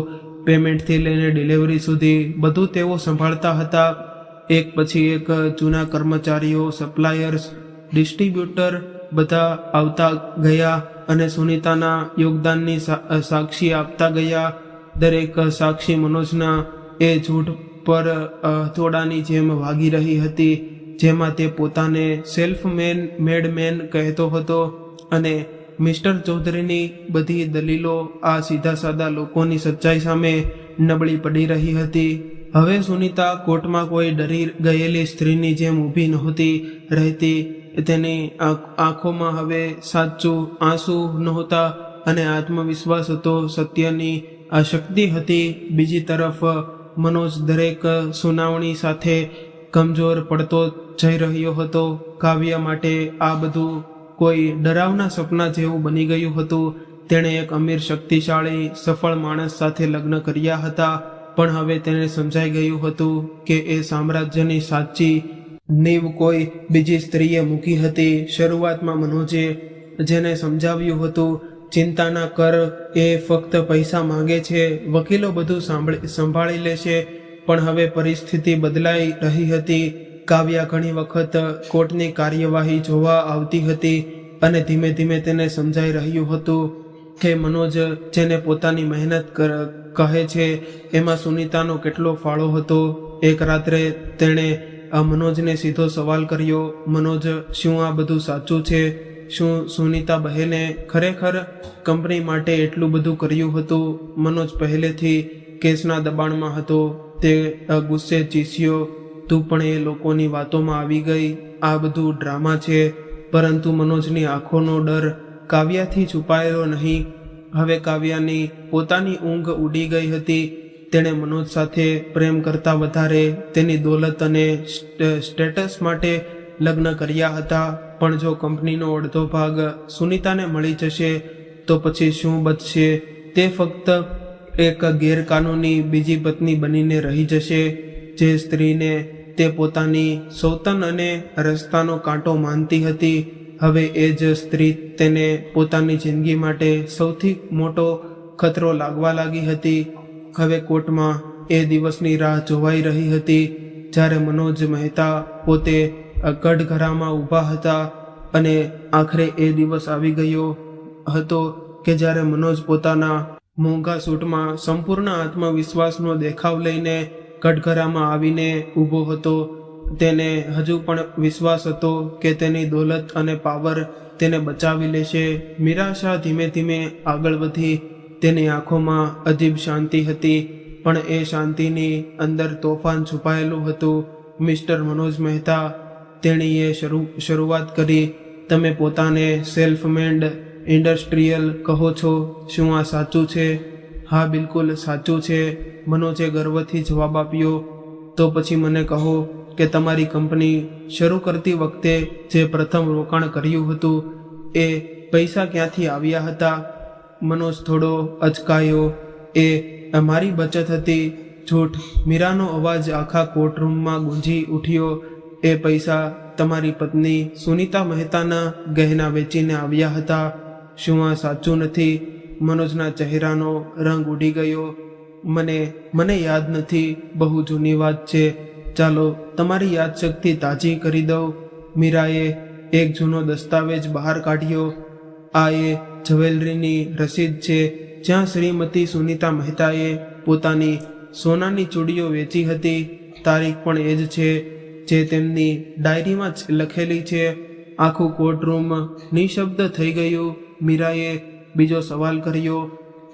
પેમેન્ટથી લઈને ડિલિવરી સુધી બધું તેઓ સંભાળતા હતા. એક પછી એક જૂના કર્મચારીઓ, સપ્લાયર્સ, ડિસ્ટ્રીબ્યુટર બધા આવતા ગયા અને સુનીતાના યોગદાનની સાક્ષી આપતા ગયા. દરેક સાક્ષી મનોજના એ જૂઠ પર હથોડાની જેમ વાગી રહી હતી. જેમાં તે પોતાને સેલ્ફ મેડ મેન કહેતો હતો અને મિસ્ટર ચૌધરીની બધી દલીલો આ સીધા સાદા લોકોની સચ્ચાઈ સામે નબળી પડી રહી હતી. હવે સુનીતા કોર્ટમાં કોઈ ડરી ગયેલી સ્ત્રીની જેમ ઊભી નહોતી રહેતી. તેની આંખોમાં હવે સાચું આંસુ નહોતા અને આત્મવિશ્વાસ હતો, સત્યની આ શક્તિ હતી. બીજી તરફ મનોજ દરેક સુનાવણી સાથે કમજોર પડતો જઈ રહ્યો હતો. કાવ્ય માટે આ બધું કોઈ ડરાવના સપના જેવું બની ગયું હતું. તેણે એક અમીર, શક્તિશાળી, સફળ માણસ સાથે લગ્ન કર્યા હતા, પણ હવે તેને સમજાઈ ગયું હતું કે એ સામ્રાજ્યની સાચી નીવ કોઈ બીજી સ્ત્રીએ મૂકી હતી. શરૂઆતમાં મનોજે જેને સમજાવ્યું હતું, ચિંતા ના કર, એ ફક્ત પૈસા માંગે છે, વકીલો બધું સંભાળી લેશે. પણ હવે પરિસ્થિતિ બદલાઈ રહી હતી. કાવ્યા ઘણી વખત કોર્ટની કાર્યવાહી જોવા આવતી હતી અને ધીમે ધીમે તેને સમજાઈ રહ્યું હતું કે મનોજ જેને પોતાની મહેનત કહે છે એમાં સુનીતાનો કેટલો ફાળો હતો. એક રાત્રે તેણે આ મનોજને સીધો સવાલ કર્યો, મનોજ, શું આ બધું સાચું છે? શું સુનીતા બહેને ખરેખર કંપની માટે એટલું બધું કર્યું હતું? મનોજ પહેલેથી કેસના દબાણમાં હતો. તે ગુસ્સે ચીસ્યો, તું પણ એ લોકોની વાતોમાં આવી ગઈ. આ બધું ડ્રામા છે. પરંતુ મનોજની આંખોનો ડર કાવ્યાથી છુપાયેલો નહીં. હવે કાવ્યાની પોતાની ઊંઘ ઉડી ગઈ હતી. તેણે મનોજ સાથે પ્રેમ કરતા વધારે તેની દોલત અને સ્ટેટસ માટે લગ્ન કર્યા હતા. પણ જો કંપનીનો અડધો ભાગ સુનીતાને મળી જશે તો પછી શું બચશે? તે ફક્ત એક ગેરકાનૂની બીજી પત્ની બનીને રહી જશે. જે સ્ત્રીને તે પોતાની સૌતન અને રસ્તાનો કાંટો માનતી હતી, હવે એ જ સ્ત્રી તેને પોતાની જિંદગી માટે સૌથી મોટો ખતરો લાગવા લાગી હતી. હવે કોર્ટમાં એ દિવસની રાહ જોવાઈ રહી હતી જ્યારે મનોજ મહેતા પોતે કઠઘરામાં ઊભા હતા અને આખરે એ દિવસ આવી ગયો હતો કે જ્યારે મનોજ પોતાના મોંઘા સૂટમાં સંપૂર્ણ આત્મવિશ્વાસનો દેખાવ લઈને કઠઘરામાં આવીને ઊભો હતો. તેને હજુ પણ વિશ્વાસ હતો કે તેની દોલત અને પાવર તેને બચાવી લેશે. મીરા શાહ ધીમે ધીમે આગળ વધી. તેની આંખોમાં અજીબ શાંતિ હતી, પણ એ શાંતિની અંદર તોફાન છુપાયેલું હતું. મિસ્ટર મનોજ મહેતા, તેણીએ શરૂઆત કરી, તમે પોતાને સેલ્ફ મેડ ઇન્ડસ્ટ્રીયલ કહો છો, શું આ સાચું છે? હા, બિલકુલ સાચું છે, મનોજે ગર્વથી જવાબ આપ્યો. તો પછી મને કહો કે તમારી કંપની શરૂ કરતી વખતે જે પ્રથમ રોકાણ કર્યું હતું એ પૈસા ક્યાંથી આવ્યા હતા? મનોજ થોડો અચકાયો. એ મારી બચત હતી. જૂઠ. મીરાનો અવાજ આખા કોર્ટરૂમમાં ગુંજી ઉઠ્યો. એ પૈસા તમારી પત્ની સુનીતા મહેતાના ગહેના વેચીને આવ્યા હતા. શું આ સાચું નથી? મનોજના ચહેરાનો રંગ ઉડી ગયો. મને યાદ નથી, બહુ જૂની વાત છે. ચાલો તમારી યાદશક્તિ તાજી કરી દઉં. મીરાએ એક જૂનો દસ્તાવેજ બહાર કાઢ્યો. આ એ જ્વેલરીની રસીદ છે જ્યાં શ્રીમતી સુનીતા મહેતાએ પોતાની સોનાની ચૂડીઓ વેચી હતી. તારીખ પણ એ જ છે જે તેમની ડાયરીમાં લખેલી છે. આખું કોર્ટરૂમ નિશબ્દ થઈ ગયું. મીરાએ બીજો સવાલ કર્યો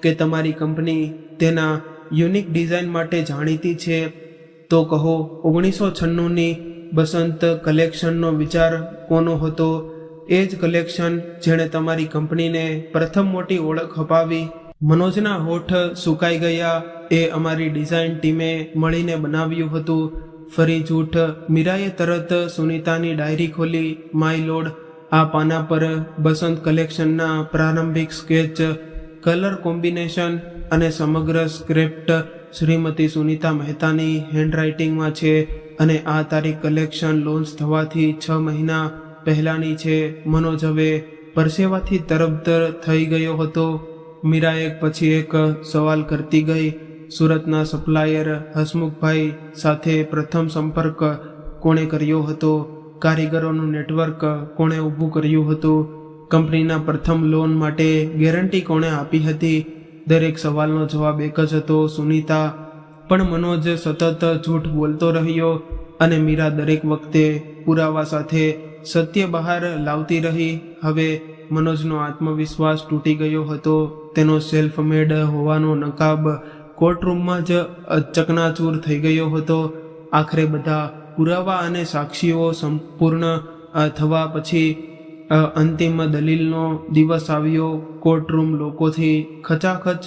કે તમારી કંપની તેના યુનિક ડિઝાઇન માટે જાણીતી છે, તો કહો 1996ની બસંત કલેક્શનનો વિચાર કોનો હતો? એ જ કલેક્શન જેણે તમારી કંપનીને પ્રથમ મોટી ઓળખ અપાવી. મનોજના હોઠ સુકાઈ ગયા. એ અમારી ડિઝાઇન ટીમે મળીને બનાવ્યું હતું. ફરી જૂઠ. મીરાએ તરત સુનીતાની ડાયરી ખોલી. માય લોર્ડ, આ પાના પર બસંત કલેક્શનના પ્રારંભિક સ્કેચ, કલર કોમ્બિનેશન અને સમગ્ર સ્ક્રિપ્ટ શ્રીમતી સુનીતા મહેતાની હેન્ડરાઇટિંગમાં છે અને આ તારીખ કલેક્શન લોન્ચ થવાથી 6 મહિના પહેલાની છે. મનોજ હવે પરસેવાથી તરબતર થઈ ગયો હતો. મીરા એક પછી એક સવાલ કરતી ગઈ. સુરતના સપ્લાયર હસમુખભાઈ સાથે પ્રથમ સંપર્ક કોણે કર્યો હતો? કારીગરોનું નેટવર્ક કોણે ઊભું કર્યું હતું? કંપનીના પ્રથમ લોન માટે ગેરંટી કોણે આપી હતી? દરેક સવાલનો જવાબ એક જ હતો, સુનીતા. પણ મનોજ સતત જૂઠ બોલતો રહ્યો. અને મીરા દરેક વખતે પુરાવા સાથે સત્ય બહાર લાવતી રહી. હવે મનોજનો આત્મવિશ્વાસ તૂટી ગયો હતો. તેનો સેલ્ફ મેડ હોવાનો નકાબ કોર્ટરૂમમાં જ ચકનાચૂર થઈ ગયો હતો. આખરે બધા પુરાવા અને સાક્ષીઓ સંપૂર્ણ થવા પછી અંતિમ દલીલનો દિવસ આવ્યો. કોર્ટરૂમ લોકોથી ખચાખચ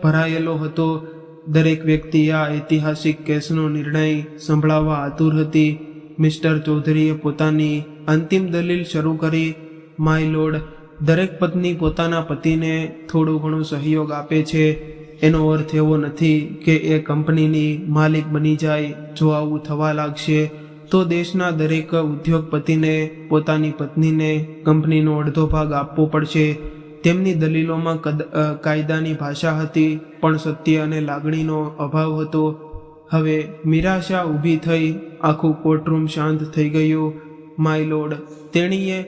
ભરાયેલો હતો. દરેક વ્યક્તિ આ ઐતિહાસિક કેસનો નિર્ણય સંભળાવવા આતુર હતી. મિસ્ટર ચૌધરીએ પોતાની અંતિમ દલીલ શરૂ કરી. માય લોર્ડ, દરેક પત્ની પોતાના પતિને થોડું ઘણું સહયોગ આપે છે. એનો અર્થ એવો નથી કે એ કંપનીની માલિક બની જાય. જો આવું થવા લાગશે તો દેશના દરેક ઉદ્યોગપતિને પોતાની પત્નીને કંપનીનો અડધો ભાગ આપવો પડશે. તેમની દલીલોમાં કાયદાની ભાષા હતી, પણ સત્ય અને લાગણીનો અભાવ હતો. હવે મીરાશા ઊભી થઈ. આખું કોર્ટરૂમ શાંત થઈ ગયું. માય લોર્ડ, તેણીએ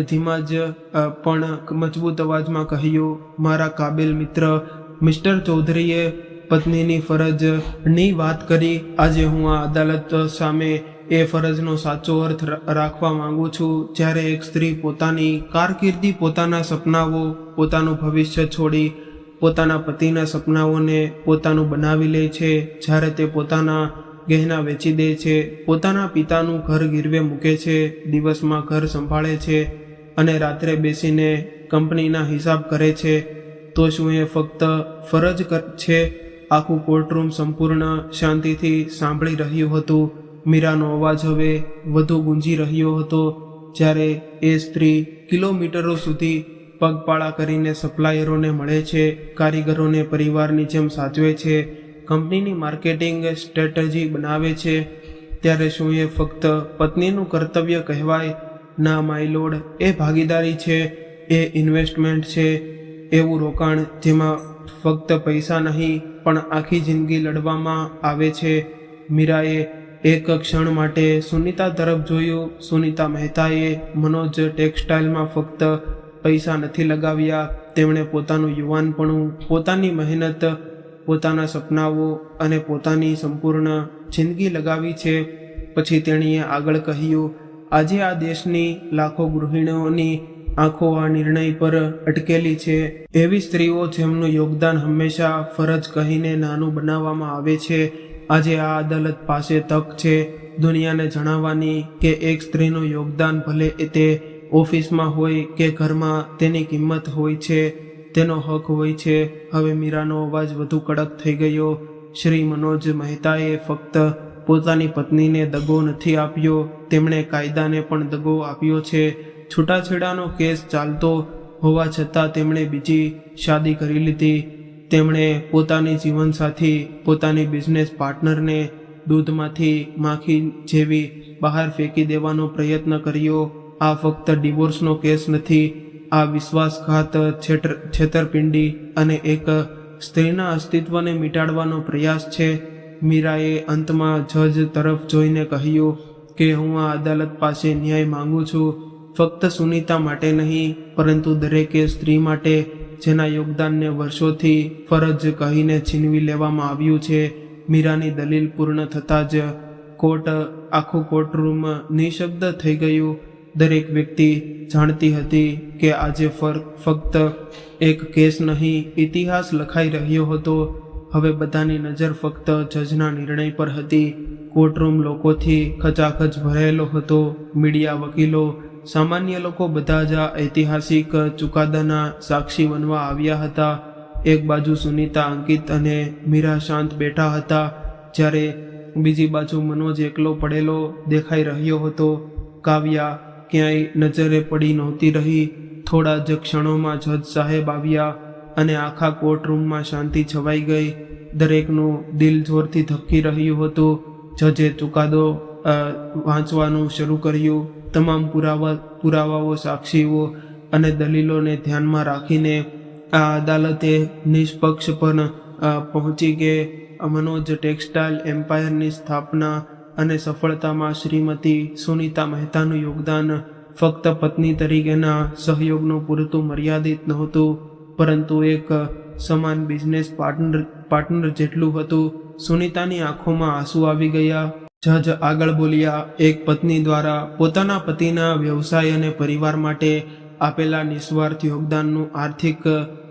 ધીમા જ પણ મજબૂત અવાજમાં કહ્યું, મારા કાબિલ મિત્ર મિસ્ટર ચૌધરીએ પત્નીની ફરજની વાત કરી. આજે હું આ અદાલત સામે એ ફરજનો સાચો અર્થ રાખવા માંગુ છું. જ્યારે એક સ્ત્રી પોતાની કારકિર્દી, પોતાના સપનાઓ, પોતાનું ભવિષ્ય છોડી પોતાના પતિના સપનાઓને પોતાનું બનાવી લે છે, જ્યારે તે પોતાના ગહેના વેચી દે છે, પોતાના પિતાનું ઘર ગીરવે મૂકે છે, દિવસમાં ઘર સંભાળે છે અને રાત્રે બેસીને કંપનીના હિસાબ કરે છે, તો શું એ ફક્ત ફરજ છે? આખું કોર્ટરૂમ સંપૂર્ણ શાંતિથી સાંભળી રહ્યું હતું. મીરાનો અવાજ હવે વધુ ગુંજી રહ્યો હતો. જ્યારે એ સ્ત્રી કિલોમીટરો સુધી પગપાળા કરીને સપ્લાયરોને મળે છે, કારીગરોને પરિવારની જેમ સાચવે છે, કંપનીની માર્કેટિંગ સ્ટ્રેટેજી બનાવે છે, ત્યારે શું એ ફક્ત પત્નીનું કર્તવ્ય કહેવાય? ના માય લોર્ડ, એ ભાગીદારી છે, એ ઇન્વેસ્ટમેન્ટ છે, એવું રોકાણ જેમાં ફક્ત પૈસા નહીં પણ આખી જિંદગી લડવામાં આવે છે. મીરાએ એક ક્ષણ માટે સુનીતા તરફ જોયું. સુનીતા મહેતાએ મનોજ ટેક્સટાઇલમાં ફક્ત પૈસા નથી લગાવ્યા, તેમણે પોતાનું યુવાનપણું, પોતાની મહેનત, પોતાના સપનાઓ અને પોતાની સંપૂર્ણ જિંદગી લગાવી છે. પછી તેણીએ આગળ કહ્યું, આજે આ દેશની લાખો ગૃહિણીઓની આંખો આ નિર્ણય પર અટકેલી છે. એવી સ્ત્રીઓ જેમનું યોગદાન હંમેશા ફરજ કહીને નાનું બનાવવામાં આવે છે. આજે આ અદાલત પાસે તક છે દુનિયાને જણાવવાની કે એક સ્ત્રીનું યોગદાન, ભલે તે ઓફિસમાં હોય કે ઘરમાં, તેની કિંમત હોય છે, તેનો હક હોય છે. હવે મીરાનો અવાજ વધુ કડક થઈ ગયો. શ્રી મનોજ મહેતાએ ફક્ત પોતાની પત્નીને દગો નથી આપ્યો, તેમણે કાયદાને પણ દગો આપ્યો છે. છૂટાછેડાનો કેસ ચાલતો હોવા છતાં તેમણે બીજી શાદી કરી લીધી. તેમણે પોતાની જીવનસાથી, પોતાની બિઝનેસ પાર્ટનરને દૂધમાંથી માખી જેવી બહાર ફેંકી દેવાનો પ્રયત્ન કર્યો. આ ફક્ત ડિવોર્સનો કેસ નથી, આ વિશ્વાસઘાત, છેતરપિંડી અને એક સ્ત્રીના અસ્તિત્વને મિટાડવાનો પ્રયાસ છે. મીરાએ અંતમાં જજ તરફ જોઈને કહ્યું કે હું આ અદાલત પાસે ન્યાય માંગુ છું, ફક્ત સુનીતા માટે નહીં, પરંતુ દરેકે સ્ત્રી માટે જેના યોગદાનને વર્ષોથી ફરજ કહીને છીનવી લેવામાં આવ્યું છે. મીરાની દલીલ પૂર્ણ થતાં જ આખું કોર્ટરૂમ નિશબ્દ થઈ ગયું. દરેક વ્યક્તિ જાણતી હતી કે આજે ફક્ત એક કેસ નહીં, ઇતિહાસ લખાઈ રહ્યો હતો. હવે બધાની નજર ફક્ત જજના નિર્ણય પર હતી. કોર્ટરૂમ લોકોથી ખચાખચ ભરાયેલો હતો. મીડિયા, વકીલો, સામાન્ય લોકો બધા જ આ ઐતિહાસિક ચુકાદાના સાક્ષી બનવા આવ્યા હતા. એક બાજુ સુનીતા, અંકિત અને મીરા શાંત બેઠા હતા, જ્યારે બીજી બાજુ મનોજ એકલો પડેલો દેખાઈ રહ્યો હતો. કાવ્યા ક્યાંય નજરે પડી નહોતી રહી. થોડા જ ક્ષણોમાં જજ સાહેબ આવ્યા અને આખા કોર્ટરૂમમાં શાંતિ છવાઈ ગઈ. દરેકનું દિલ જોરથી ધબકી રહ્યું હતું. જજે ચુકાદો વાંચવાનું શરૂ કર્યું. તમામ પુરાવાઓ, સાક્ષીઓ અને દલીલોને ધ્યાનમાં રાખીને આ અદાલતે નિષ્પક્ષ પણ પહોંચી કે મનોજ ટેક્સટાઇલ એમ્પાયરની સ્થાપના અને સફળતામાં શ્રીમતી સુનીતા મહેતાનું યોગદાન ફક્ત પત્ની તરીકેના સહયોગનું પૂરતું મર્યાદિત નહોતું, પરંતુ એક સમાન બિઝનેસ પાર્ટનર જેટલું હતું. સુનીતાની આંખોમાં આંસુ આવી ગયા. જજ આગળ બોલ્યા, એક પત્ની દ્વારા પોતાના પતિના વ્યવસાય અને પરિવાર માટે આપેલા નિસ્વાર્થ યોગદાનનું આર્થિક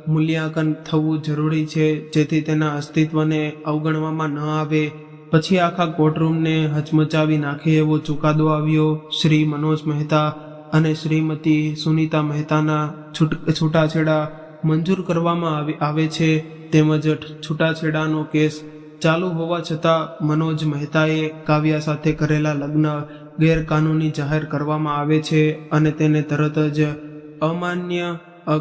મૂલ્યાંકન થવું જરૂરી છે, જેથી તેના અસ્તિત્વને અવગણવામાં ન આવે. પછી આખા કોર્ટરૂમને હચમચાવી નાખે એવો ચુકાદો આવ્યો. શ્રી મનોજ મહેતા અને શ્રીમતી સુનીતા મહેતાના છૂટાછેડા મંજૂર કરવામાં આવે છે, તેમજ છૂટાછેડાનો કેસ ચાલુ હોવા છતાં મનોજ મહેતાએ કાવ્યા સાથે કરેલા લગ્ન ગેરકાનૂની જાહેર કરવામાં આવે છે અને તેને તરત જ અમાન્ય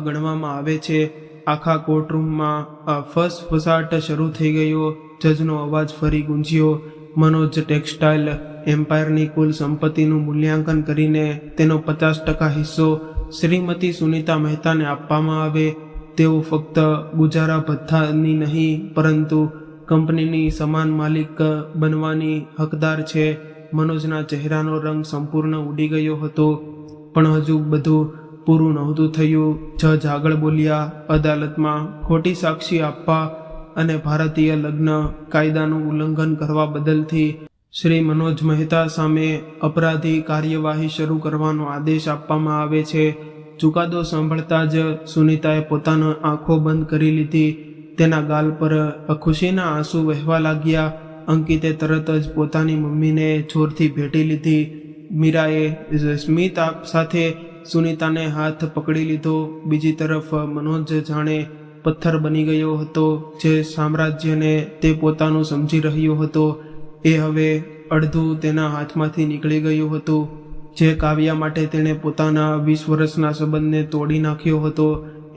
ગણવામાં આવે છે. આખા કોર્ટરૂમમાં ફસફસાટ શરૂ થઈ ગયો. જજનો અવાજ ફરી ગુંજ્યો. મનોજ ટેક્સટાઇલ એમ્પાયરની કુલ સંપત્તિનું મૂલ્યાંકન કરીને તેનો 50% હિસ્સો શ્રીમતી સુનીતા મહેતાને આપવામાં આવે. તેઓ ફક્ત ગુજારા ભથ્થાની નહીં પરંતુ કંપનીની સમાન માલિક બનવાની હકદાર છે. મનોજના ચહેરાનો રંગ સંપૂર્ણ ઉડી ગયો હતો, પણ હજુ બધું પૂરું નહોતું થયું. જજ આગળ બોલ્યા, અદાલતમાં ખોટી સાક્ષી આપવા અને ભારતીય લગ્ન કાયદાનું ઉલ્લંઘન કરવા બદલથી શ્રી મનોજ મહેતા સામે અપરાધી કાર્યવાહી શરૂ કરવાનો આદેશ આપવામાં આવે છે. ચુકાદો સાંભળતા જ સુનીતાએ પોતાનો આંખો બંધ કરી લીધી. તેના ગાલ પર ખુશીના આંસુ વહેવા લાગ્યા. અંકિતે તરત જ પોતાની મમ્મીને જોરથી ભેટી લીધી. મીરાએ સ્મિત સાથે સુનીતાને હાથ પકડી લીધો. બીજી તરફ મનોજ જાણે પથ્થર બની ગયો હતો. જે સામ્રાજ્યને તે પોતાનું સમજી રહ્યો હતો એ હવે અડધું તેના હાથમાંથી નીકળી ગયું હતું. જે કાવ્યા માટે તેણે પોતાના 20 વર્ષના સંબંધને તોડી નાખ્યો હતો,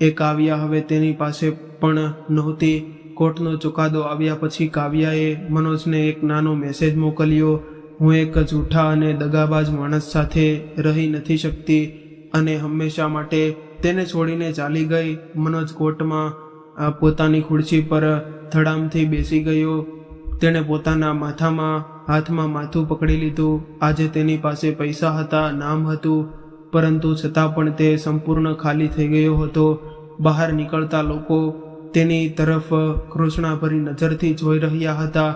એ કાવ્યા હવે તેની પાસે પણ નહોતી. કોર્ટનો ચુકાદો આવ્યા પછી કાવ્યાએ મનોજને એક નાનો મેસેજ મોકલ્યો, હું એક જૂઠા અને દગાબાજ માણસ સાથે રહી નથી શકતી, અને હંમેશા માટે તેને છોડીને ચાલી ગઈ. મનોજ કોર્ટમાં પોતાની ખુરશી પર ધડામથી બેસી ગયો. તેણે પોતાના હાથમાં માથું પકડી લીધું. આજે તેની પાસે પૈસા હતા, નામ હતું, પરંતુ છતાં પણ તે સંપૂર્ણ ખાલી થઈ ગયો હતો. બહાર નીકળતા લોકો તેની તરફ કૃષ્ણાભરી નજરથી જોઈ રહ્યા હતા.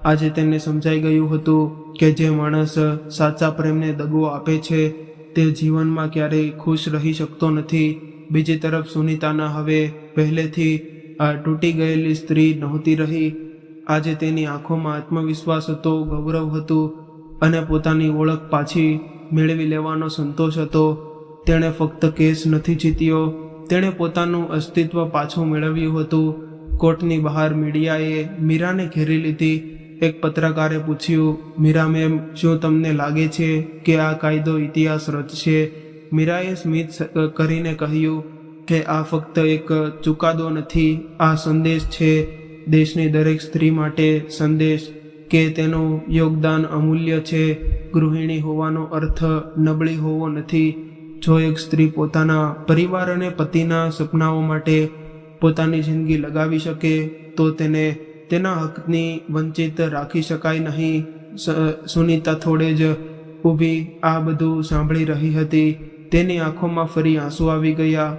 આજે તેને સમજાઈ ગયું હતું કે જે માણસ સાચા પ્રેમને દગો આપે છે તે જીવનમાં ક્યારેય ખુશ રહી શકતો નથી. બીજી તરફ સુનીતાના હવે પહેલેથી તૂટી ગયેલી સ્ત્રી નહોતી રહી. આજે તેની આંખોમાં આત્મવિશ્વાસ હતો, ગૌરવ હતું અને પોતાની ઓળખ પાછી મેળવી લેવાનો સંતોષ હતો. તેણે ફક્ત કેસ નથી જીત્યો, તેણે પોતાનું અસ્તિત્વ પાછું મેળવ્યું હતું. કોર્ટની બહાર મીડિયાએ મીરાને ઘેરી લીધી. એક પત્રકારે પૂછ્યું, મીરા મેમ, શું તમને લાગે છે કે આ કાયદો ઇતિહાસ રચશે? મીરાએ સ્મિત કરીને કહ્યું કે આ ફક્ત એક ચુકાદો નથી, આ સંદેશ છે. દેશની દરેક સ્ત્રી માટે સંદેશ કે તેનું યોગદાન અમૂલ્ય છે. ગૃહિણી હોવાનો અર્થ નબળી હોવો નથી. જો એક સ્ત્રી પોતાના પરિવાર અને પતિના સપનાઓ માટે પોતાની જિંદગી લગાવી શકે તો તેને તેના હકની વંચિત રાખી શકાય નહીં. સુનીતા થોડે જ ઊભી આ બધું સાંભળી રહી હતી. તેની આંખોમાં ફરી આંસુ આવી ગયા.